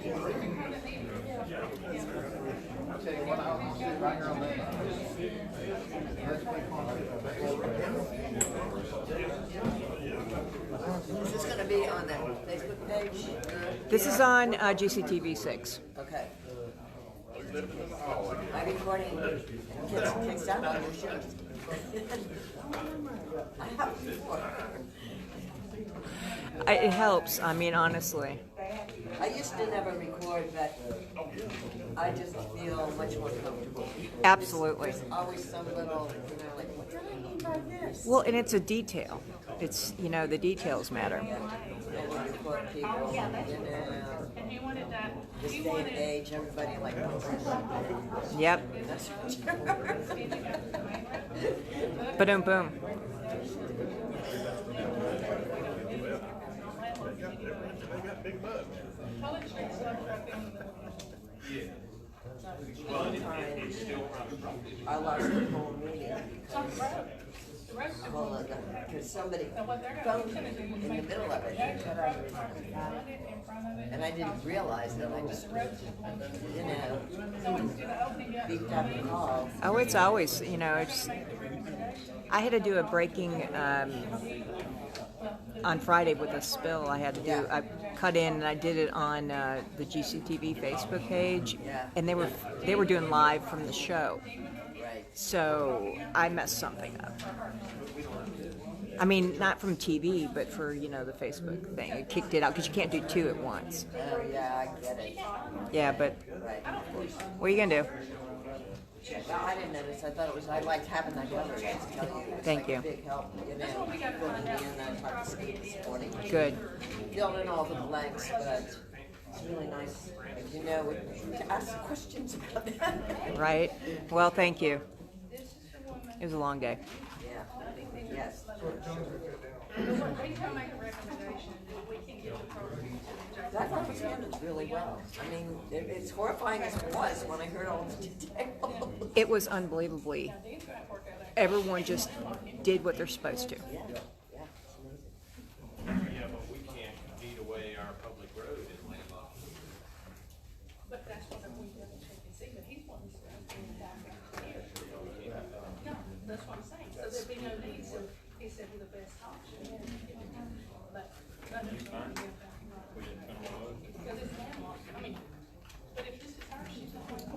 tell you what, I'll sit right here on that. Is this going to be on the Facebook page? This is on GCTV 6. Okay. I'm recording kids out on your show. I have before. It helps, I mean, honestly. I used to never record, but I just feel much more comfortable. Absolutely. There's always some little, like, what did I mean by this? Well, and it's a detail. It's, the details matter. And we record people, this day and age, everybody like wants to. Yep. That's Ba-dum, boom. I lost the whole meeting because somebody phoned in the middle of it and I didn't realize that. I just, beeped out the call. Oh, it's always, I had to do a breaking on Friday with a spill. I had to do. I cut in and I did it on the GCTV Facebook page, and they were doing live from the show. So I messed something up. I mean, not from TV, but for the Facebook thing. It kicked it out because you can't do two at once. Oh yeah, I get it. Yeah, but what are you gonna do? No, I didn't notice. I thought it was. I liked having that coverage. To tell you, it's Thank you. A big help. Filling in. I talked to Steve this morning. Good. Filled in all the blanks, but it's really nice. To ask questions about that. Right. Well, thank you. It was a long day. Yeah. Yes. That was handled really well. I mean, it's horrifying as it was when I heard all the details. It was unbelievably. Everyone just did what they're supposed to. Yeah, it's amazing. Yeah, but we can't deed away our public road in landlocked. But that's what we double check and see, but he's wanting to bring it back here. No, that's what I'm saying, so there'd be no need, so he said we're the best option. But, because it's landlocked, I mean, but if this is ours, she's not going to.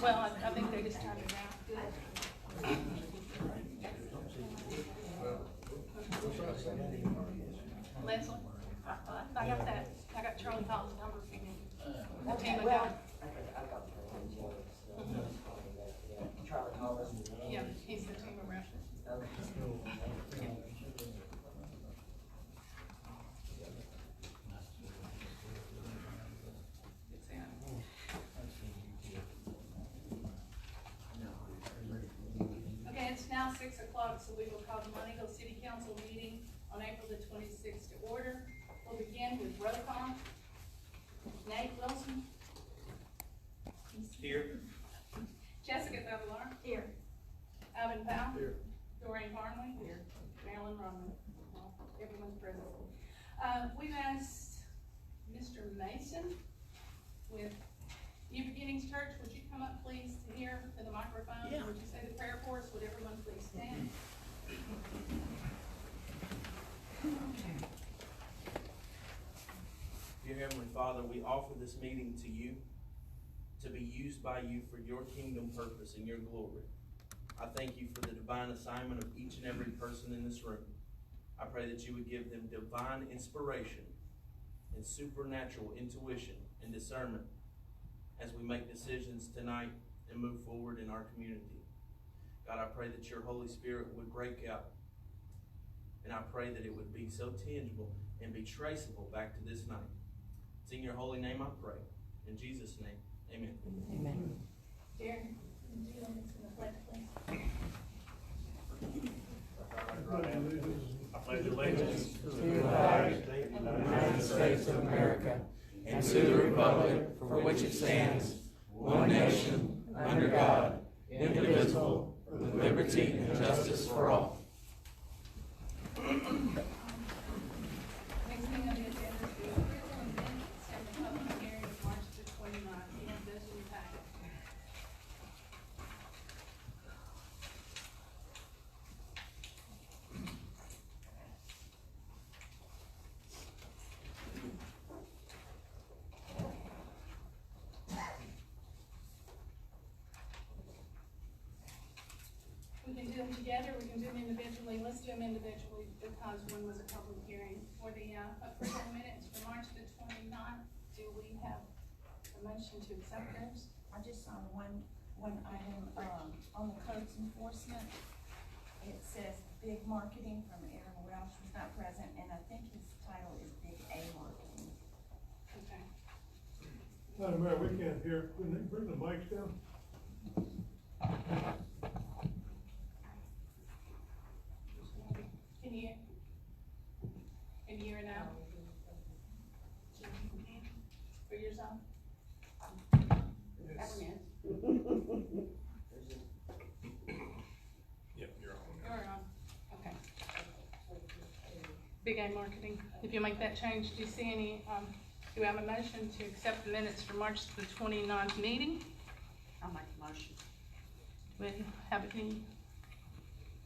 Well, I think they just turned it out. Leslie, I got that. I got Charlie Hall's number for you. Okay, well, I got Charlie Hollis. Yeah, he's the team rep. Okay. Okay, it's now 6 o'clock, so we will call the Monteagle City Council meeting on April the 26th to order. We'll begin with roll call. Nate Wilson. Here. Jessica Bevelar. Here. Alvin Powell. Here. Doreen Farnley. Here. Marilyn Roman. Everyone's present. We've asked Mr. Mason with New Beginnings Church, would you come up please to here to the microphone? Yeah. Would you say the prayer for us? Would everyone please stand? Dear Heavenly Father, we offer this meeting to you to be used by you for your kingdom purpose and your glory. I thank you for the divine assignment of each and every person in this room. I pray that you would give them divine inspiration and supernatural intuition and discernment as we make decisions tonight and move forward in our community. God, I pray that your Holy Spirit would break out, and I pray that it would be so tangible and be traceable back to this night. It's in your holy name I pray. In Jesus' name, amen. Amen. Jerry, would you lead us in the pledge, please? I pledge allegiance to the flag of the United States of America and to the republic for which it stands, one nation, under God, indivisible, with liberty, and justice for all. Next thing on the agenda is the approval and minutes and the public hearing of March the 29th. You have those in your packet. We can do them together, we can do them individually. Let's do them individually because one was a public hearing. For the approval minutes for March the 29th, do we have a motion to accept those? I just saw one item, on the codes enforcement. It says big marketing from Aaron Welsh, who's not present, and I think his title is Big A Marketing. Okay. Madam Mayor, we can't hear, can they bring the mics down? Can you hear? Can you hear it now? For yourself? Everyone is. Yep, you're on. You're on. Okay. Big A Marketing. If you make that change, do you see any, do we have a motion to accept the minutes for March the 29th meeting? I'll make a motion. Do we have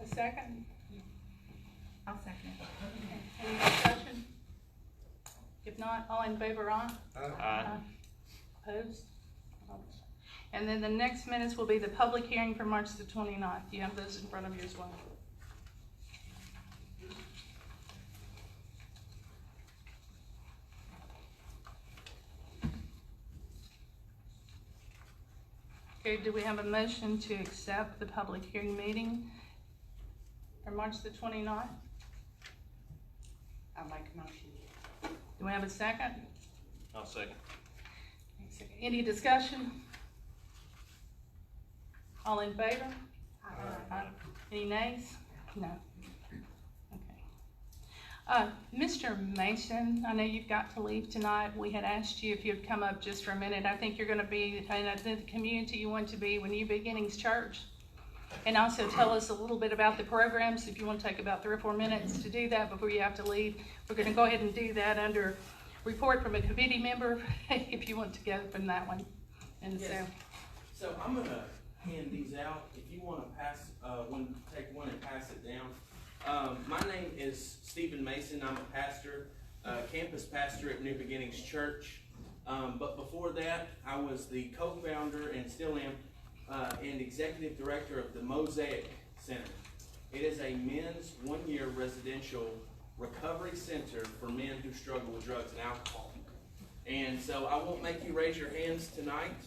a second? I'll second it. Any discussion? If not, all in favor, aye? Aye. Opposed? And then the next minutes will be the public hearing for March the 29th. You have those in front of you as well. Okay, do we have a motion to accept the public hearing meeting for March the 29th? I'll make a motion. Do we have a second? I'll second. Any discussion? All in favor? Aye. Any nays? No. Okay. Mr. Mason, I know you've got to leave tonight. We had asked you if you'd come up just for a minute. I think you're gonna be in the community you want to be when New Beginnings Church. And also tell us a little bit about the programs, if you want to take about 3 or 4 minutes to do that before you have to leave. We're gonna go ahead and do that under report from a committee member, if you want to go from that one. And Yes. So I'm gonna hand these out. If you wanna pass, take one and pass it down. My name is Stephen Mason. I'm a pastor, campus pastor at New Beginnings Church. But before that, I was the co-founder and still am, and executive director of the Mosaic Center. It is a men's 1-year residential recovery center for men who struggle with drugs and alcohol. And so I won't make you raise your hands tonight,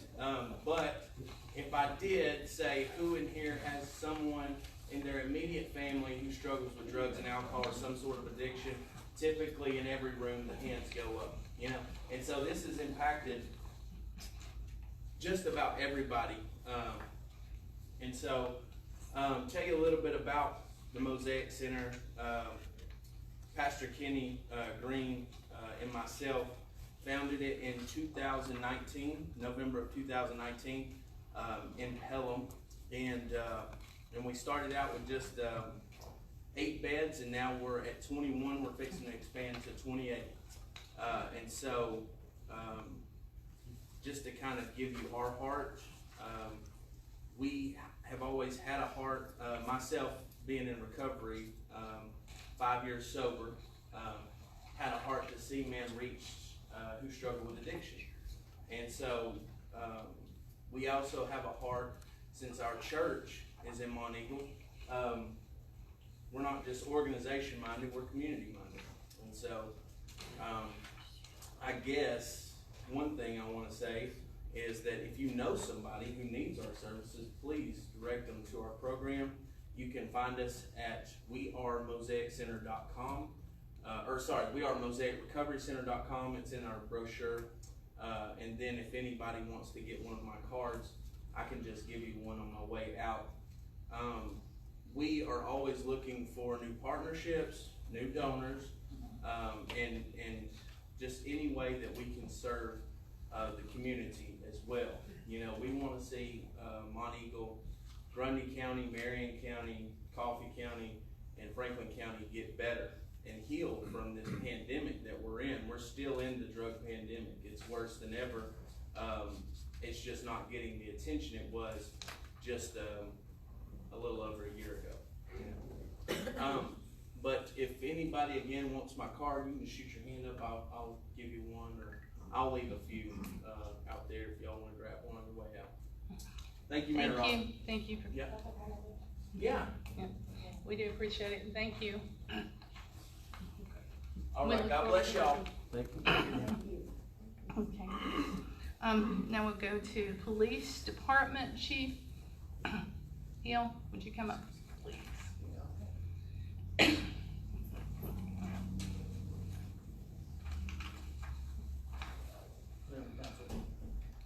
but if I did say who in here has someone in their immediate family who struggles with drugs and alcohol or some sort of addiction, typically in every room the hands go up, you know. And so this has impacted just about everybody. And so tell you a little bit about the Mosaic Center. Pastor Kenny Green and myself founded it in 2019, November of 2019, in Pelham, and we started out with just 8 beds, and now we're at 21. We're fixing to expand to 28, and so just to kind of give you our heart, we have always had a heart. Myself being in recovery, 5 years sober, had a heart to see men reach who struggle with addiction. And so we also have a heart, since our church is in Monteagle, we're not just organization minded, we're community minded. And so I guess one thing I want to say is that if you know somebody who needs our services, please direct them to our program. You can find us at wearemosaiccenter.com. wearemosaicrecoverycenter.com. It's in our brochure. And then if anybody wants to get one of my cards, I can just give you one on my way out. We are always looking for new partnerships, new donors, and just any way that we can serve the community as well. You know, we want to see Monteagle Grundy County, Marion County, Coffee County, and Franklin County get better and heal from this pandemic that we're in. We're still in the drug pandemic. It's worse than ever. It's just not getting the attention it was just a little over a year ago. But if anybody again wants my card, you can shoot your hand up. I'll give you one, or I'll leave a few out there if y'all want to grab one on your way out. Thank you, Mayor. Thank you for. Yeah. Yeah. Yeah. We do appreciate it, and thank you. All right. God bless y'all. Thank you. Okay. Now we'll go to Police Department Chief Hill. Would you come up, please?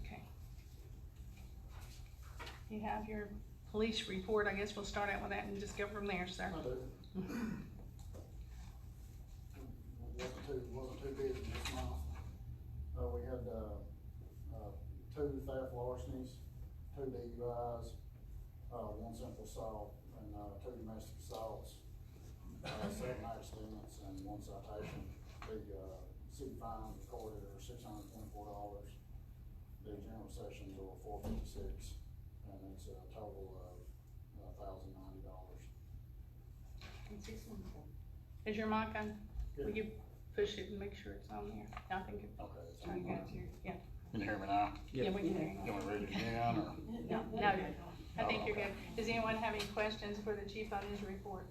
Okay. You have your police report. I guess we'll start out with that and just go from there, sir. I do. Wasn't too busy this month. We had, 2 theft larcenies, 2 DUIs, 1 simple assault, and, 2 domestic assaults, 7 accidents, and 1 citation. The, city fines recorded are $624. The general sessions were $456, and it's a total of, $1,090. Is your mic on? Yeah. Will you push it and make sure it's on there? I think it. Okay. it's I on. got you. Yeah. Can you hear me now? Yeah, we can hear you. Can we read it again, or? No, I think you're good. Does anyone have any questions for the chief on his report?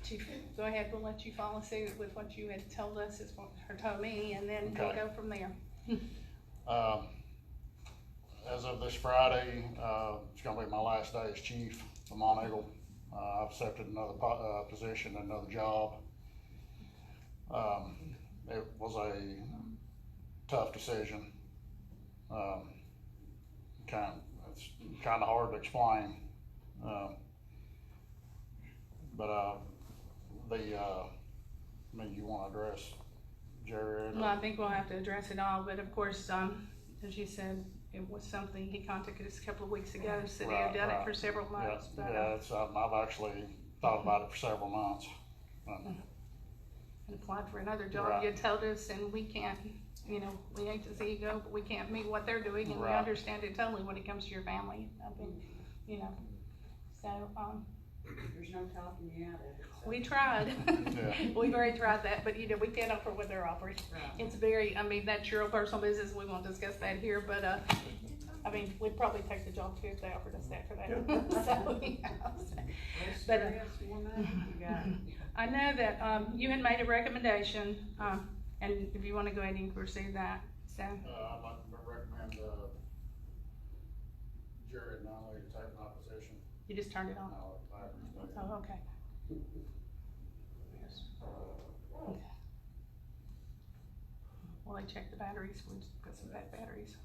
Chief, go ahead, we'll let you follow suit with what you had told us, or told me, and then we'll Okay. go from there. As of this Friday, it's gonna be my last day as chief of Monteagle. I've accepted another position, another job. It was a tough decision. It's kind of hard to explain. I mean, you want to address Jared? Well, I think we'll have to address it all, but of course, as you said, it was something he contacted us a couple of weeks ago, said he had done it for several months. Yeah, But, yeah, it's, I've actually thought about it for several months. and applied for another job, Right. you told us, and we can't, we hate to see you go, but we can't meet what they're doing, and we Right. understand it totally when it comes to your family. I think, so, There's no talking you out of it. So. we tried. Yeah. We've already tried that, but we can't offer what they're offering. Right. It's very, that's your own personal business, we won't discuss that here, but, we'd probably take the job too if they offered us that for that. So, But, I know that, you had made a recommendation, and if you wanna go ahead and pursue that, so. I'd like to recommend, Jared Nunley to take my position. You just turned it on? Oh, okay. Yes. Okay. Well, I checked the batteries, we've got some bad batteries.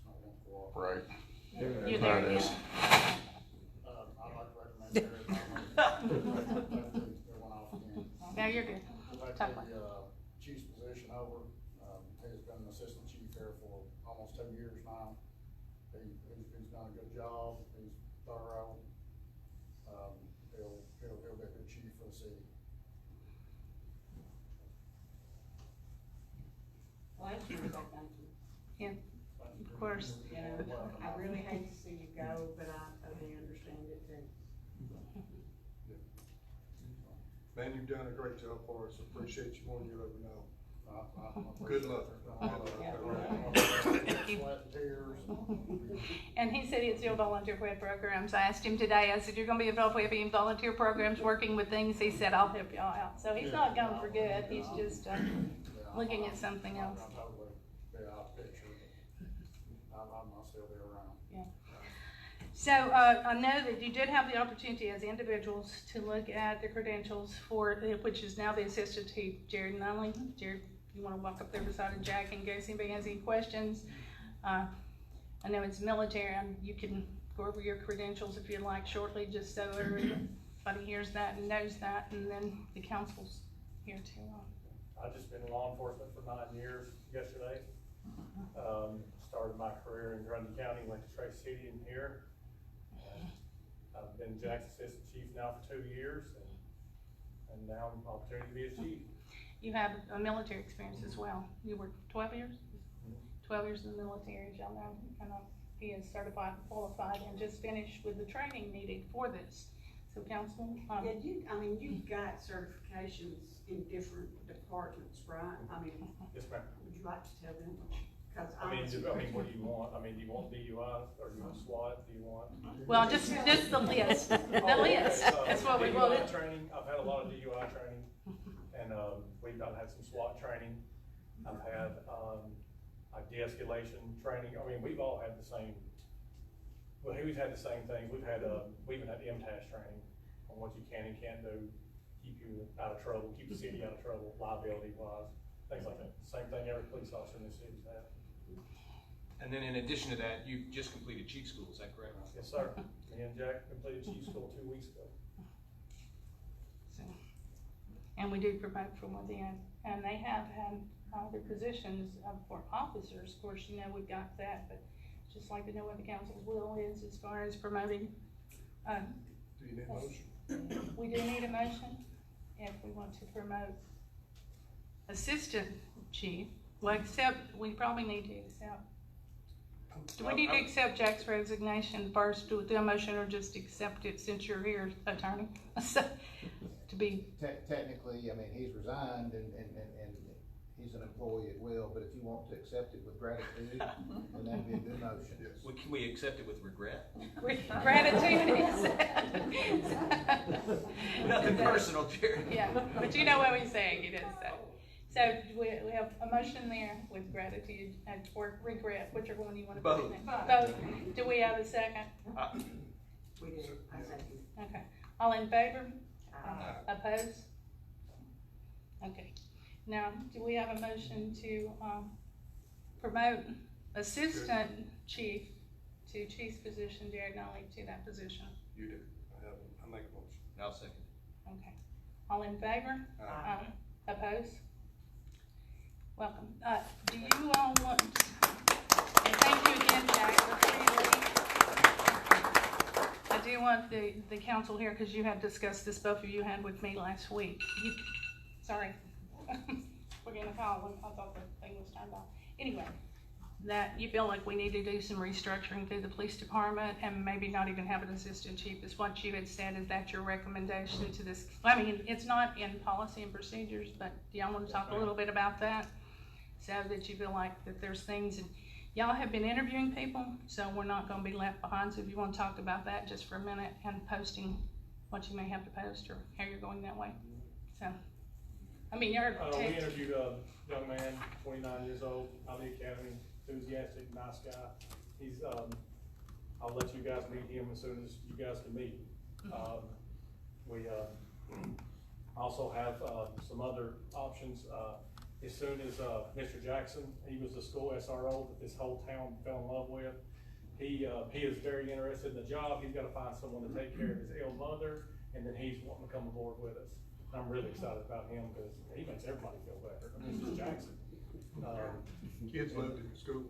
I won't cooperate. You there, It is. yeah. I'd like to recommend Jared Nunley. It went off again. No, you're good. Take Talk the, about chief's position over. He's been an assistant chief here for almost 2 years now. He's done a good job. He's thorough. He'll be a good chief for the city. Well, I sure say thank you. Yeah, of course. You know, I really hate to see you go, but I totally understand it too. Man, you've done a great job for us. Appreciate you more than you'll ever know. Good Good luck. Sweat and tears. And he said he'd still volunteer for programs. I asked him today, I said, you're gonna be involved in volunteer programs, working with things? He said, I'll help y'all out. So he's not gone for good, he's just, looking at something else. I'm totally be out of picture, but I'll still be around. Yeah. So, I know that you did have the opportunity as individuals to look at the credentials for, which is now the assistant chief, Jared Nunley. Jared, you wanna walk up there beside Jack in case anybody has any questions? I know it's military, and you can go over your credentials if you'd like shortly, just so everybody hears that and knows that, and then the council's here too. I've just been in law enforcement for 9 years yesterday. started my career in Grundy County, went to Trace City and here. I've been Jack's assistant chief now for 2 years, and now I'm opportunity to be a chief. You have a military experience as well. You were 12 years? 12 years in the military, as y'all know. He is certified, qualified, and just finished with the training needed for this. So council, Yeah, you've got certifications in different departments, right? Yes, ma'am. Would you like to tell them? Cause What do you want? Do you want DUI, or do you want SWAT, do you want? well, just the list, the list. That's what we DUI wanted. training, I've had a lot of DUI training, and, I've had some SWAT training. I've had, de-escalation training. We've all had the same, we've had the same things. We even had MTAS training on what you can and can't do, keep you out of trouble, keep the city out of trouble, liability wise, things like that. Same thing every police officer in this city's had. And then in addition to that, you just completed chief school, is that correct? Yes, sir. Me and Jack completed chief school 2 weeks ago. So, and we do promote from within, and they have had other positions for officers. Of course, we've got that, but just like to know what the council's will is as far as promoting. Do you need a motion? We do need a motion if we want to promote assistant chief. Well, we probably need to accept. Do we need to accept Jack's resignation first, do a motion, or just accept it since you're here, attorney? To be. Technically, he's resigned and he's an employee at will, but if you want to accept it with gratitude, then that'd be a good motion. Yes. Well, can we accept it with regret? Gratitude is. Nothing personal, Jerry. Yeah, but you know what we're saying, it is so. So we have a motion there with gratitude or regret, whichever one you want to put in there. Both. Do we have a second? we do, I second. Okay. All in favor? Opposed? Okay. Now, do we have a motion to promote assistant chief to chief's position, Jared Nolly, to that position? You do. I make a motion. I'll second. Okay. All in favor? Opposed? Welcome. Do you all want, and thank you again, Jack, I do want the council here, because you had discussed this, both of you had with me last week. Sorry. We're gonna call them. I thought the thing was turned off. Anyway, that you feel like we need to do some restructuring through the police department and maybe not even have an assistant chief is what you had said. Is that your recommendation to this? It's not in policy and procedures, but do y'all want to talk a little bit about that? So that you feel like that there's things, and y'all have been interviewing people, so we're not gonna be left behind. So if you want to talk about that just for a minute and posting what you may have to post or how you're going that way. So. We interviewed a young man, 29 years old, out of the academy, enthusiastic, nice guy. He's, I'll let you guys meet him as soon as you guys can meet. We also have some other options. As soon as Mr. Jackson, he was the school SRO that this whole town fell in love with. He is very interested in the job. He's got to find someone to take care of his ill mother, and then he's wanting to come aboard with us. I'm really excited about him because he makes everybody feel better. Mr. Jackson. Kids loved it in school.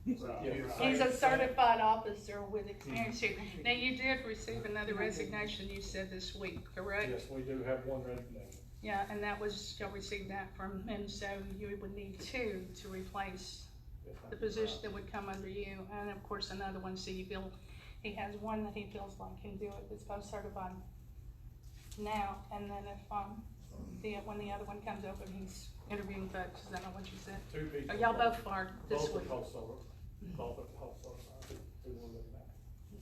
He's a certified officer with experience here. Now, you did receive another resignation, you said this week, correct? Yes, we do have one resignation. Yeah, and that was, you'll receive that from, and so you would need two to replace the position that would come under you, and of course another one, so you feel, he has one that he feels like can do it, that's both certified now, and then if, when the other one comes open, he's interviewing folks, is that not what you said? 2 people. Or y'all both are this week? Both are post-solar.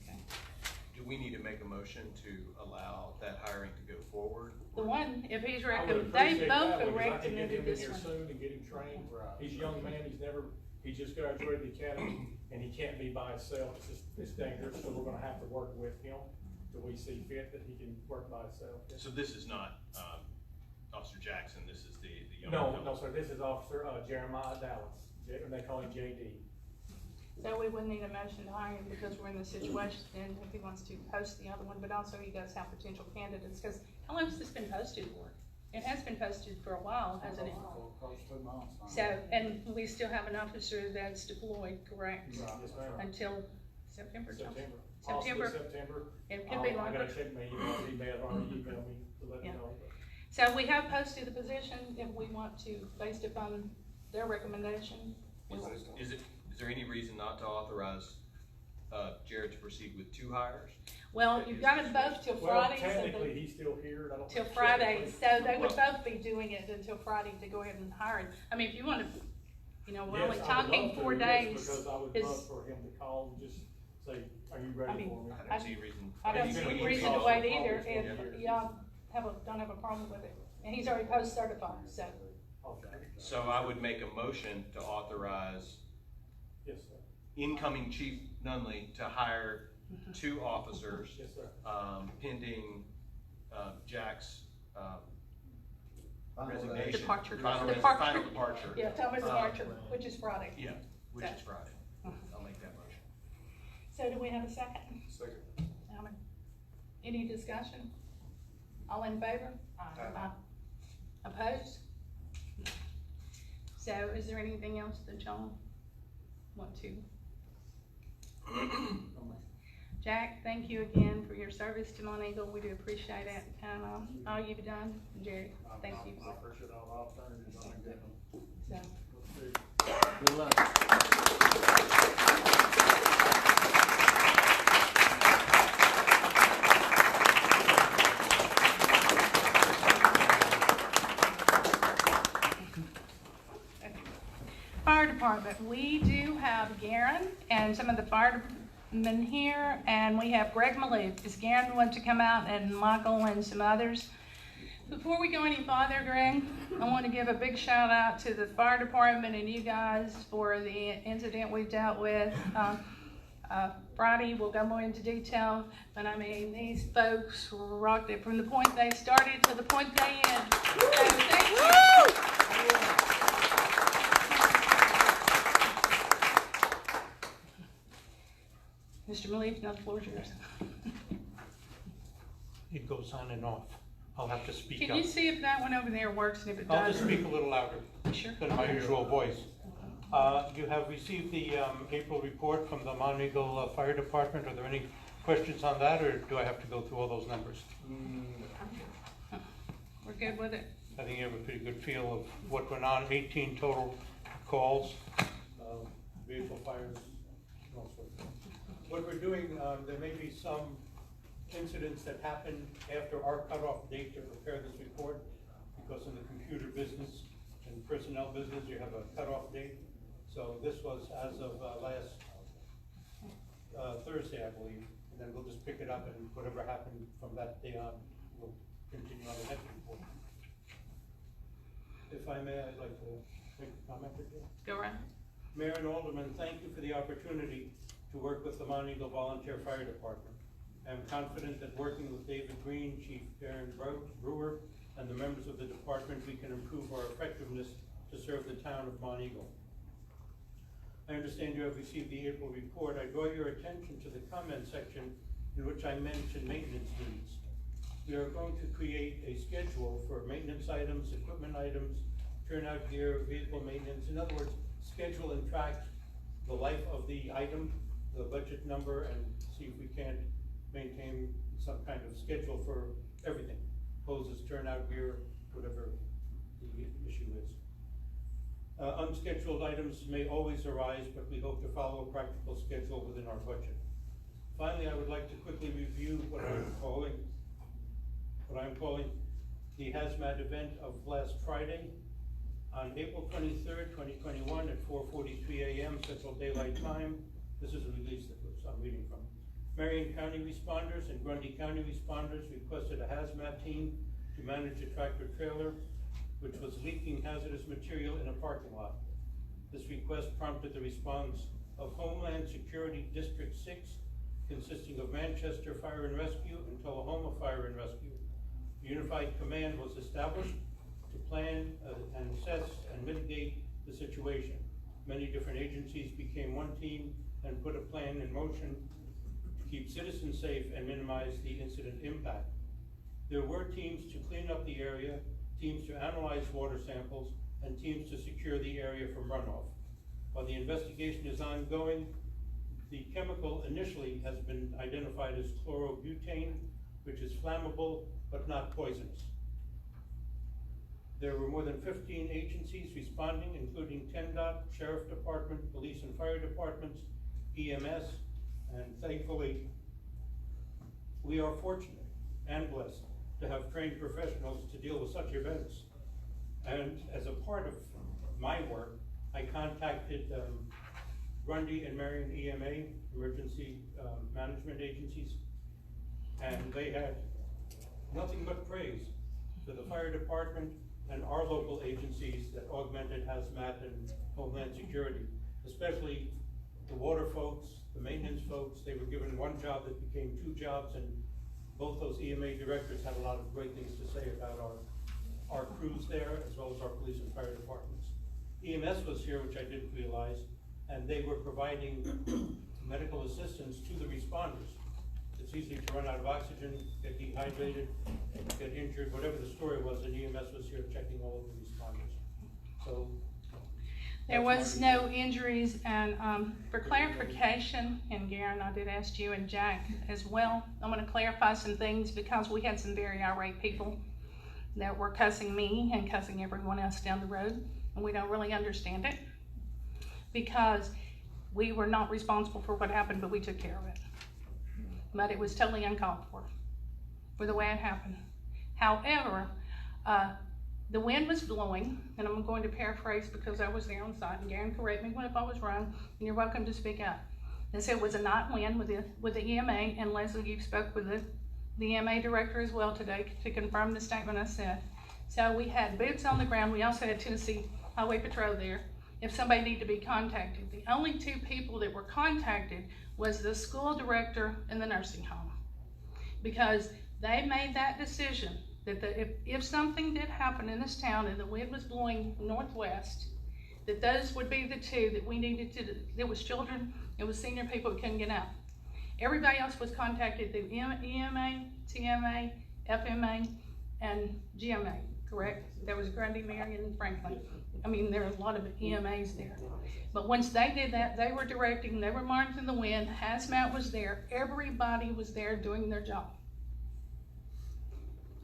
Okay. Do we need to make a motion to allow that hiring to go forward? The one, if he's I would recommended, they appreciate both that are because I can get recommended him in this here one. soon and get him trained. He's a young man, he just graduated the academy, and he can't be by himself, it's dangerous, so we're gonna have to work with him till we see fit that he can work by himself. So this is not, Officer Jackson, this is the young No, fellow? sir, this is Officer Jeremiah Dallas, and they call him JD. So we wouldn't need a motion to hire him because we're in the situation, and if he wants to post the other one, but also he does have potential candidates, because how long has this been posted for? It has been posted for a while, hasn't it? For close to 2 months now. So, and we still have an officer that's deployed, correct? Yes, ma'am. Until September, John? September. September. Possibly September. It could be I longer. gotta check my email, he may have already emailed me to let me Yeah. know. So we have posted the position, if we want to, based upon their recommendation. we will. Is there any reason not to authorize, Jared to proceed with 2 hires? Well, you've got them both till Friday, Well, so technically, they, he's still here, and I don't. till think Friday, technically- so they would both be doing it until Friday to go ahead and hire him. I mean, if you wanna, you know, we're Yes, only I would talking love to, 4 yes, days. Because I would is- love for him to call and just say, are you I ready mean, for me? I don't see a reason. I don't He's see gonna a be reason to called wait for either, probably if 4 years. y'all don't have a problem with it. And he's already post certified, so. Okay. So I would make a motion to authorize Yes, sir. incoming Chief Nunley to hire 2 officers, Yes, sir. pending, Jack's, Final day. resignation. Departure. Final Departure. departure. Yeah, tell me departure, which is Friday. Yeah, which is So- Friday. I'll make that motion. So do we have a second? Second. Any discussion? All in favor? Aye. Opposed? So is there anything else that y'all want to? Jack, thank you again for your service to Monteagle. We do appreciate it. And all you've done, Jerry, thank you. I appreciate all the opportunities I've been given. So, Let's see. Good luck. Fire department, we do have Garen and some of the firemen here, and we have Greg Malouf. Is Garen want to come out, and Michael and some others? Before we go any farther, Greg, I want to give a big shout out to the fire department and you guys for the incident we dealt with. Friday, we'll go more into detail, but I mean, these folks rocked it from the point they started to the point they end. So thank you. Mr. Malik, now the floor is yours. It goes on and off. I'll have to speak Can up. you see if that one over there works, and if it I'll does? just speak a little louder Sure. than my usual voice. You have received the April report from the Monteagle Fire Department. Are there any questions on that, or do I have to go through all those numbers? We're good with it. I think you have a pretty good feel of what went on. 18 total calls, vehicle fires, and all sorts. What we're doing, there may be some incidents that happened after our cutoff date to prepare this report, because in the computer business and personnel business, you have a cutoff date. So this was as of last Thursday, I believe, and then we'll just pick it up, and whatever happened from that day on, we'll continue on the next report. If I may, I'd like to make a comment or two. Go right. Mayor and Alderman, thank you for the opportunity to work with the Monteagle Volunteer Fire Department. I am confident that working with David Green, Chief Darren Brewer, and the members of the department, we can improve our effectiveness to serve the town of Monteagle. I understand you have received the April report. I draw your attention to the comment section in which I mentioned maintenance needs. We are going to create a schedule for maintenance items, equipment items, turnout gear, vehicle maintenance. In other words, schedule and track the life of the item, the budget number, and see if we can't maintain some kind of schedule for everything. Hoses, turnout gear, whatever the issue is. Unscheduled items may always arise, but we hope to follow a practical schedule within our budget. Finally, I would like to quickly review what I'm calling the hazmat event of last Friday. On April 23rd, 2021 at 4:43 a.m. Central Daylight Time. This is a release that I'm reading from. Marion County responders and Grundy County responders requested a hazmat team to manage a tractor trailer which was leaking hazardous material in a parking lot. This request prompted the response of Homeland Security District 6, consisting of Manchester Fire and Rescue and Tullahoma Fire and Rescue. A unified command was established to plan and assess and mitigate the situation. Many different agencies became one team and put a plan in motion to keep citizens safe and minimize the incident impact. There were teams to clean up the area, teams to analyze water samples, and teams to secure the area from runoff. While the investigation is ongoing, the chemical initially has been identified as chlorobutane, which is flammable but not poisonous. There were more than 15 agencies responding, including TNDOT, Sheriff Department, Police and Fire Departments, EMS, and thankfully, we are fortunate and blessed to have trained professionals to deal with such events. And as a part of my work, I contacted Grundy and Marion EMA, emergency management agencies, and they had nothing but praise for the fire department and our local agencies that augmented hazmat and homeland security, especially the water folks, the maintenance folks. They were given one job that became two jobs, and both those EMA directors had a lot of great things to say about our crews there, as well as our police and fire departments. EMS was here, which I didn't realize, and they were providing medical assistance to the responders. It's easy to run out of oxygen, get dehydrated, get injured, whatever the story was, and EMS was here checking all of the responders. So there was no injuries, and for clarification, and Garen, I did ask you and Jack as well, I'm going to clarify some things because we had some very irate people that were cussing me and cussing everyone else down the road, and we don't really understand it because we were not responsible for what happened, but we took care of it. But it was totally uncalled for the way it happened. However, the wind was blowing, and I'm going to paraphrase because I was there on site, and Garen, correct me if I was wrong, and you're welcome to speak up. They said it was a night wind with the EMA, and Leslie, you spoke with the EMA director as well today to confirm the statement I said. So we had boots on the ground. We also had Tennessee Highway Patrol there if somebody needed to be contacted. The only two people that were contacted was the school director and the nursing home, because they made that decision that if something did happen in this town and the wind was blowing northwest, that those would be the two that we needed to, there was children, it was senior people who couldn't get out. Everybody else was contacted through EMA, TMA, FMA, and GMA, correct? There was Grundy, Marion, and Franklin. I mean, there are a lot of EMAs there. But once they did that, they were directing, they were monitoring the wind, hazmat was there, everybody was there doing their job.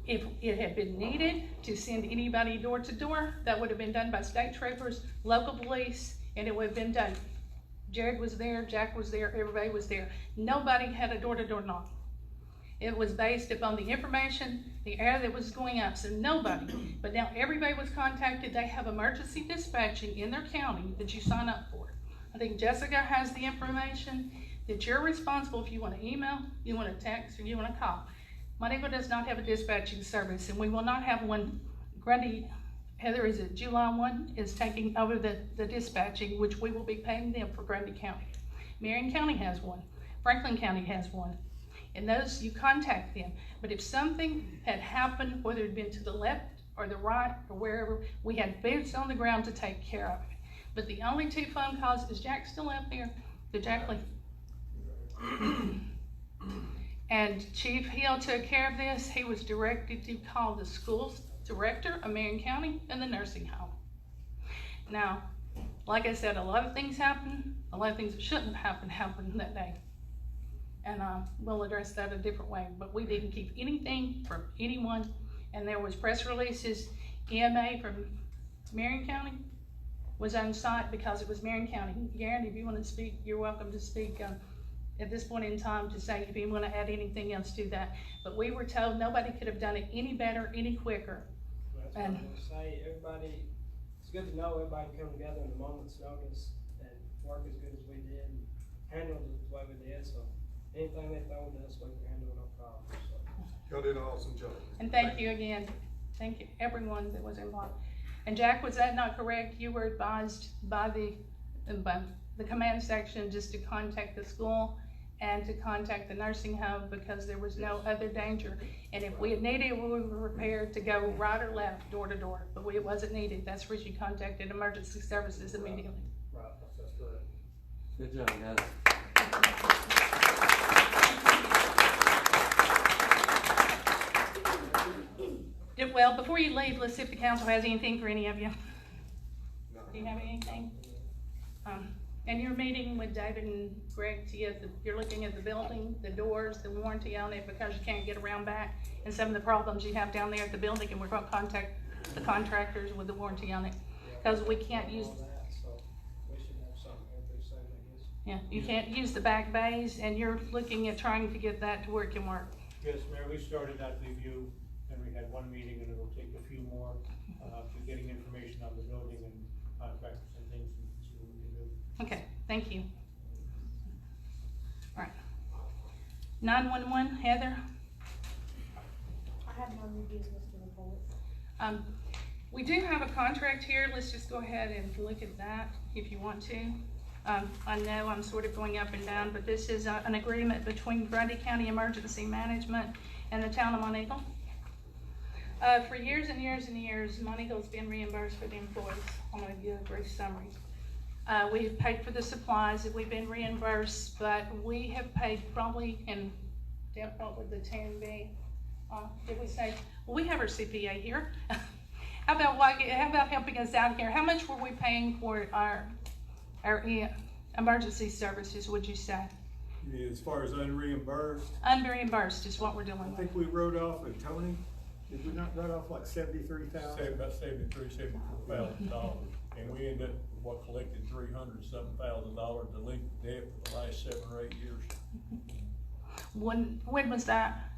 If it had been needed to send anybody door to door, that would have been done by state troopers, local police, and it would have been done. Jared was there, Jack was there, everybody was there. Nobody had a door-to-door knock. It was based upon the information, the air that was going up, so nobody. But now everybody was contacted. They have emergency dispatching in their county that you sign up for. I think Jessica has the information that you're responsible if you want to email, you want to text, or you want to call. Monteagle does not have a dispatching service, and we will not have one. Grundy, Heather, is it July 1, is taking over the dispatching, which we will be paying them for Grundy County. Marion County has one. Franklin County has one. And those, you contact them. But if something had happened, whether it had been to the left or the right or wherever, we had boots on the ground to take care of it. But the only two phone calls, is Jack still out there? Did Jack leave? And Chief Hill took care of this. He was directed to call the school director of Marion County and the nursing home. Now, like I said, a lot of things happened. A lot of things that shouldn't happen happened that day. And we'll address that a different way. But we didn't keep anything from anyone. And there was press releases. EMA from Marion County was on site because it was Marion County. Garen, if you want to speak, you're welcome to speak at this point in time to say if you want to add anything else to that. But we were told nobody could have done it any better, any quicker. That's what I'm going to say. Everybody, it's good to know everybody come together in a moment's notice and work as good as we did and handle it the way we did. So anything they throw at us, we can handle no problem. So. Y'all did an awesome job. And thank you again. Thank you, everyone that was involved. And Jack, was that not correct? You were advised by the command section just to contact the school and to contact the nursing home because there was no other danger. And if we had needed, we were prepared to go right or left, door to door, but it wasn't needed. That's where she contacted emergency services immediately. Right, that's correct. Good job, guys. Well, before you leave, let's see if the council has anything for any of you. Do you have anything? And you're meeting with David and Greg to get you're looking at the building, the doors, the warranty on it, because you can't get around back, and some of the problems you have down there at the building, and we're gonna contact the contractors with the warranty on it, because we can't use. All that, so we should have something here pretty soon, I guess. Yeah, you can't use the back bays, and you're looking at trying to get that to where it can work. Yes, Mayor, we started that review, and we had one meeting, and it'll take a few more, to getting information on the building and contractors and things, and see what we can do. Okay, thank you. All right. 911, Heather? I have no new business to report. We do have a contract here. Let's just go ahead and look at that if you want to. I know I'm sort of going up and down, but this is an agreement between Grundy County Emergency Management and the town of Monteagle. For years and years and years, Monteagle's been reimbursed for the employees. I'm going to give a brief summary. We've paid for the supplies that we've been reimbursed, but we have paid probably, and what would the 10 be? Did we say, well, we have our CPA here. How about helping us out here? How much were we paying for our emergency services, would you say? Yeah, as far as unreimbursed? Unreimbursed is what we're doing. I think we wrote off, and Tony, did we not write off like $73,000? About $74,000, and we ended up, collected $300-something delinquent debt for the last 7 or 8 years. When was that?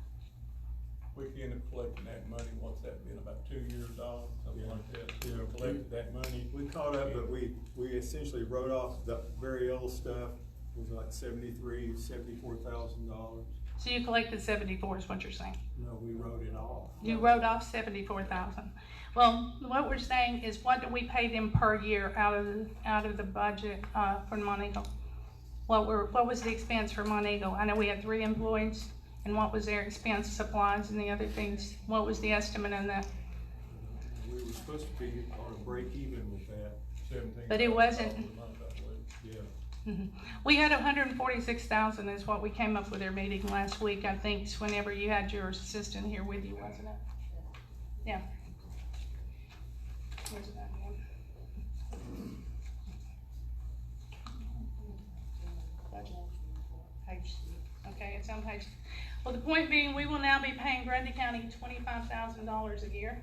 We ended up collecting that money, what's that been, about 2 years off, something like that. We collected that money. We caught up, but we essentially wrote off the very old stuff. It was like $74,000. So you collected 74 is what you're saying? No, we wrote it off. You wrote off 74,000. Well, what we're saying is, what do we pay them per year out of the budget for Monteagle? What was the expense for Monteagle? I know we had 3 employees, and what was their expense, supplies, and the other things? What was the estimate on that? We were supposed to be on a break even with that. But it wasn't. Yeah. We had 146,000 is what we came up with our meeting last week. I think it's whenever you had your assistant here with you, wasn't it? Yeah. Where's it at again? Page. Okay, it's on page. Well, the point being, we will now be paying Grundy County $25,000 a year,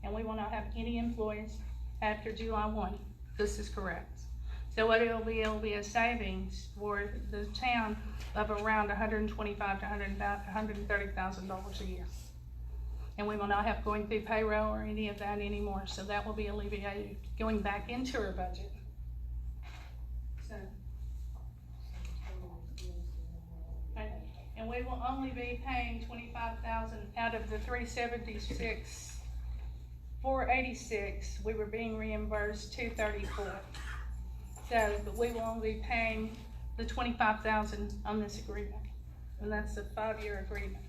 and we will not have any employees after July 1. This is correct. So what it'll be a savings for the town of around $125,000 to $130,000 a year. And we will not have going through payroll or any of that anymore. So that will be alleviated going back into our budget. So, and we will only be paying $25,000 out of the $376. $486. We were being reimbursed $234. So, but we will only be paying the $25,000 on this agreement, and that's a 5-year agreement.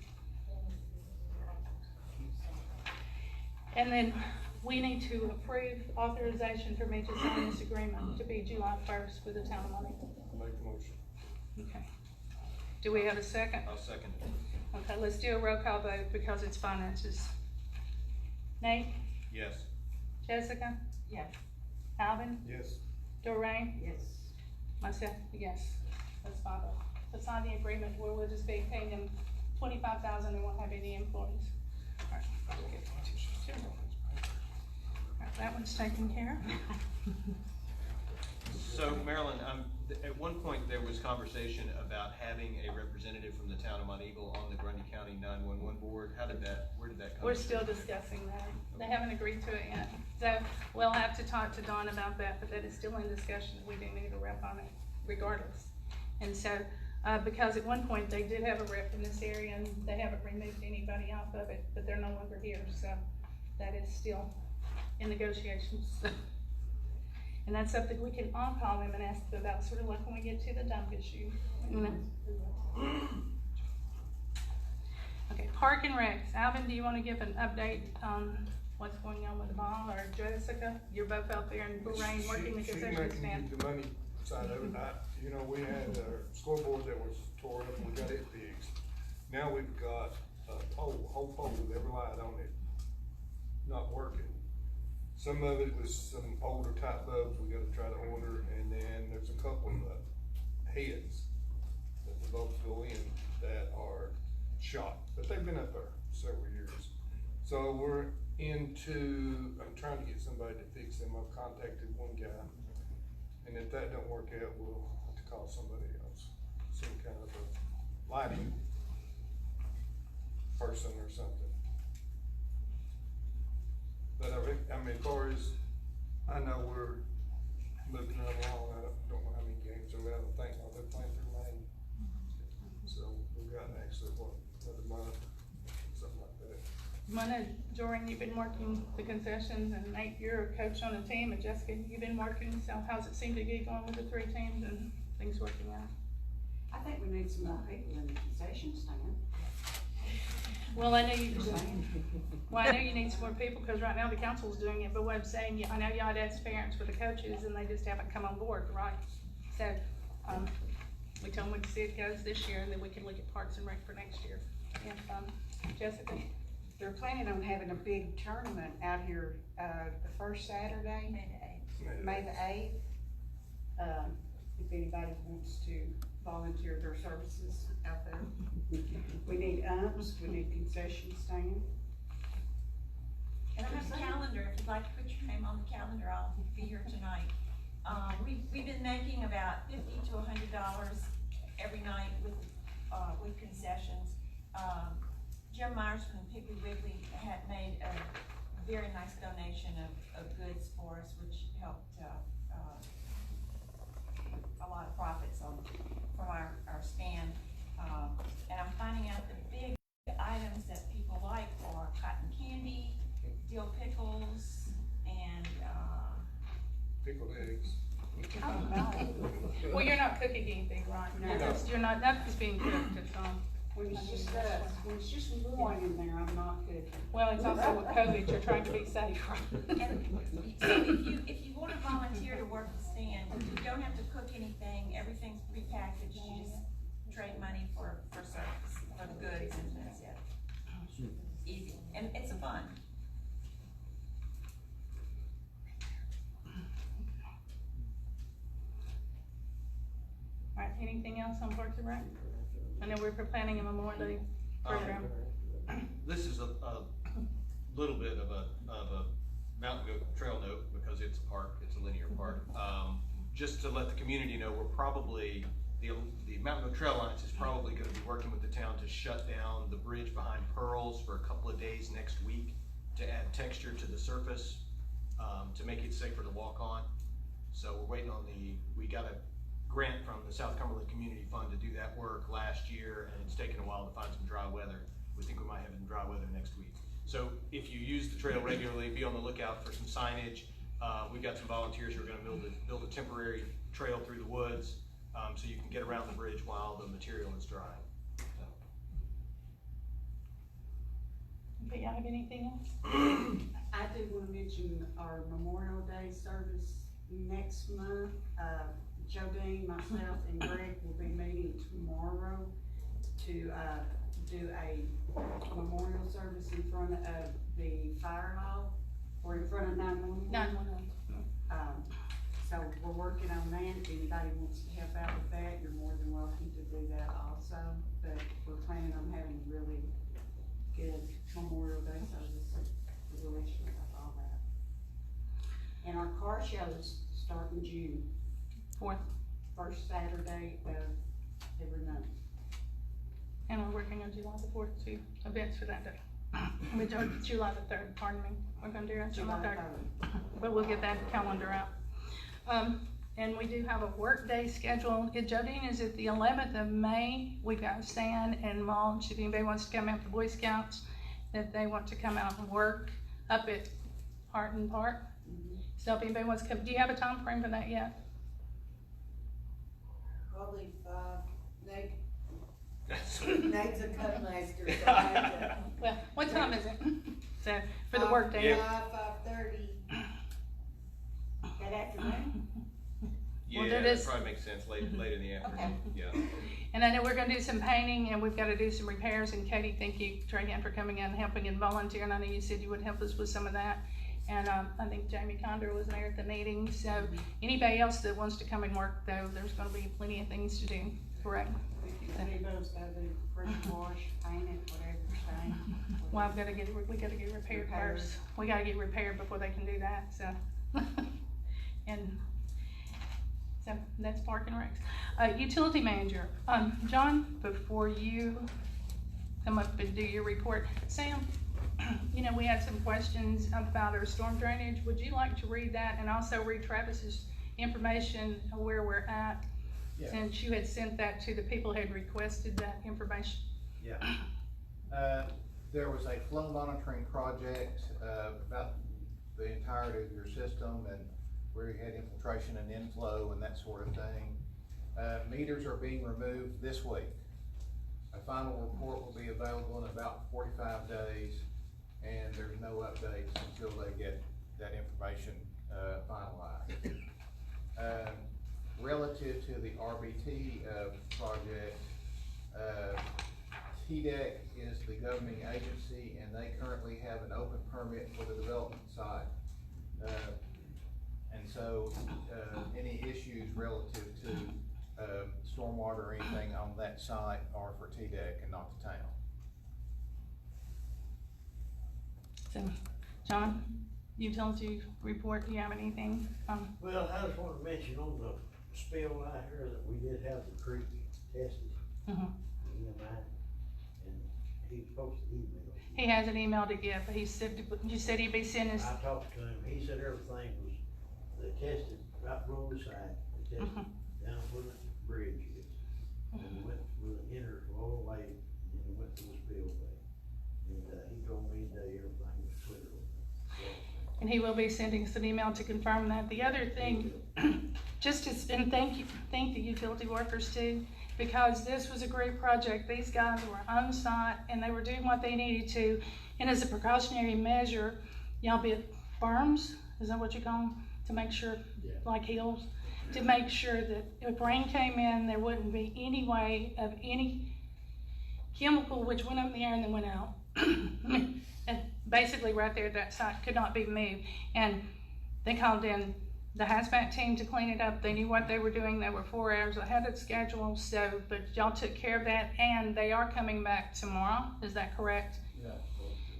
And then we need to approve authorization for me to sign this agreement to be July 1st with the town of Monteagle. Make the motion. Okay. Do we have a second? I'll second it. Okay, let's do a roll call vote because it's finances. Nate? Yes. Jessica? Yes. Alvin? Yes. Doreen? Yes. Myself, yes. That's fine. Let's sign the agreement where we'll just be paying them $25,000 and won't have any employees. All right. That one's taken care of. So Marilyn, at one point there was conversation about having a representative from the town of Monteagle on the Grundy County 911 board. Where did that come We're from? still discussing that. They haven't agreed to it yet. So we'll have to talk to Dawn about that, but that is still in discussion. We do need a rep on it regardless. And so, because at one point they did have a rep in this area and they haven't removed anybody off of it, but they're no longer here. So that is still in negotiations. And that's something we can all call them and ask them about, sort of like when we get to the dump issue, you know. Okay, Park and Recs. Alvin, do you want to give an update on what's going on with the ball, or Jessica? You're both out there in Bahrain working the concession stand. The money side of it. You know, we had a scoreboard that was tore up and we got it fixed. Now we've got a whole pole with every light on it. not working. Some of it was some older type bulbs we gotta try to order, and then there's a couple of heads that the bulbs go in that are shot, but they've been up there several years. So we're I'm trying to get somebody to fix them. I've contacted one guy, and if that don't work out, we'll have to call somebody else, some kind of a lighting person or something. But I mean, as far as, I know we're moving right along, I don't know how many games are left, I think, they're playing through May. So we've got actually, another month, something like that. Mona, Jordan, you've been working the concessions, and Nate, you're a coach on the team, and Jessica, you've been working, so how's it seem to get going with the 3 teams and things working out? I think we need some more people in the concession stand. Well, I know you need some more people, because right now the council's doing it, but what I'm saying, I know y'all had asked parents for the coaches, and they just haven't come on board, right? So, we told them we'd see it goes this year, and then we can look at Parks and Rec for next year. And, Jessica? They're planning on having a big tournament out here, the first Saturday. May the 8th. If anybody wants to volunteer their services out there. We need umps, we need concession stand. And I have a calendar, if you'd like to put your name on the calendar, I'll be here tonight. We've been making about $50 to $100 every night with concessions. Jim Myers from Piggly Wiggly had made a very nice donation of goods for us, which helped a lot of profits from our stand. And I'm finding out the big items that people like are cotton candy, dill pickles, and Pickled eggs. Well, you're not cooking anything, right? No. You're not, nothing's being cooked, it's when it's just one in there, I'm not cooking. well, it's also with COVID, you're trying to be safe, right? And so if you want to volunteer to work the stand, you don't have to cook anything, everything's prepackaged, you just trade money for service, for the goods, and that's it. Easy, and it's fun. All right, anything else on Parks and Rec? I know we're planning a Memorial Day program. This is a little bit of a Mountain Goat Trail note, because it's a park, it's a linear park. Just to let the community know, we're probably, the Mountain Goat Trail Alliance is probably gonna be working with the town to shut down the bridge behind Pearls for a couple of days next week to add texture to the surface, to make it safer to walk on. So we're waiting on we got a grant from the South Cumberland Community Fund to do that work last year, and it's taken a while to find some dry weather. We think we might have some dry weather next week. So if you use the trail regularly, be on the lookout for some signage. We've got some volunteers who are gonna build a temporary trail through the woods, so you can get around the bridge while the material is drying. So. Do y'all have anything else? I did want to mention our Memorial Day service next month. Jodine, myself, and Greg will be meeting tomorrow to do a memorial service in front of the fire hall, or in front of 911. 911. So we're working on that. If anybody wants to help out with that, you're more than welcome to do that also. But we're planning on having a really good Memorial Day service. We're really sure about all that. And our car shows start in June. First Saturday of every month. And we're working on July the 4th, 2 events for that day. We do July the 3rd, pardon me. We're gonna do it July 3rd. But we'll get that calendar out. And we do have a work day scheduled. Jodine, is it the 11th of May? We've got Stan and Mulch. If anybody wants to come out, the Boy Scouts, if they want to come out and work up at Harton Park. So if anybody wants to come, do you have a time frame for that yet? Probably 5. Nate's a cut master, so I have to. Well, what time is it? So, for the work day? 5:30. That afternoon? Yeah, that probably makes sense late in the afternoon, yeah. And I know we're gonna do some painting and we've gotta do some repairs, and Katie, thank you, Trahan, for coming in and helping and volunteering. I know you said you would help us with some of that. And, I think Jamie Condor was there at the meeting, so anybody else that wants to come and work though, there's gonna be plenty of things to do, correct? Gazebo's gotta be pressure wash, painted, whatever you're saying. Well, we gotta get repaired first. We gotta get repaired before they can do that, so. And so that's Park and Recs. Utility manager, John, before you come up and do your report, Sam, you know, we had some questions about our storm drainage. Would you like to read that and also read Travis's information of where we're at? Yeah. Since you had sent that to the people who had requested that information. Yeah. There was a flow monitoring project, about the entirety of your system, and where you had infiltration and inflow and that sort of thing. Meters are being removed this week. A final report will be available in about 45 days, and there's no updates until they get that information finalized. Relative to the RBT project, TDEC is the governing agency, and they currently have an open permit for the development site. And so any issues relative to stormwater or anything on that site are for TDEC and not the town. So, John, utility report, do you have anything? Well, I just want to mention on the spill out here that we did have the creek tested. EMI, and he's supposed to email. He hasn't emailed it yet, but he said, you said he'd be sending us. I talked to him, he said everything was, they tested right below the side, they tested down where the bridge is. And went with an interflow lake, and then went to the spillway. And, he told me that everything was clear. And he will be sending us an email to confirm that. The other thing, and thank the utility workers too, because this was a great project. These guys were on site and they were doing what they needed to. And as a precautionary measure, y'all built berms, is that what you call them? To make sure, like hills, to make sure that if rain came in, there wouldn't be any way of any chemical which went up in the air and then went out. And basically right there, that site could not be moved. And they called in the hazmat team to clean it up. They knew what they were doing. They were 4 hours ahead of schedule. So, but y'all took care of that, and they are coming back tomorrow. Is that correct? Yeah.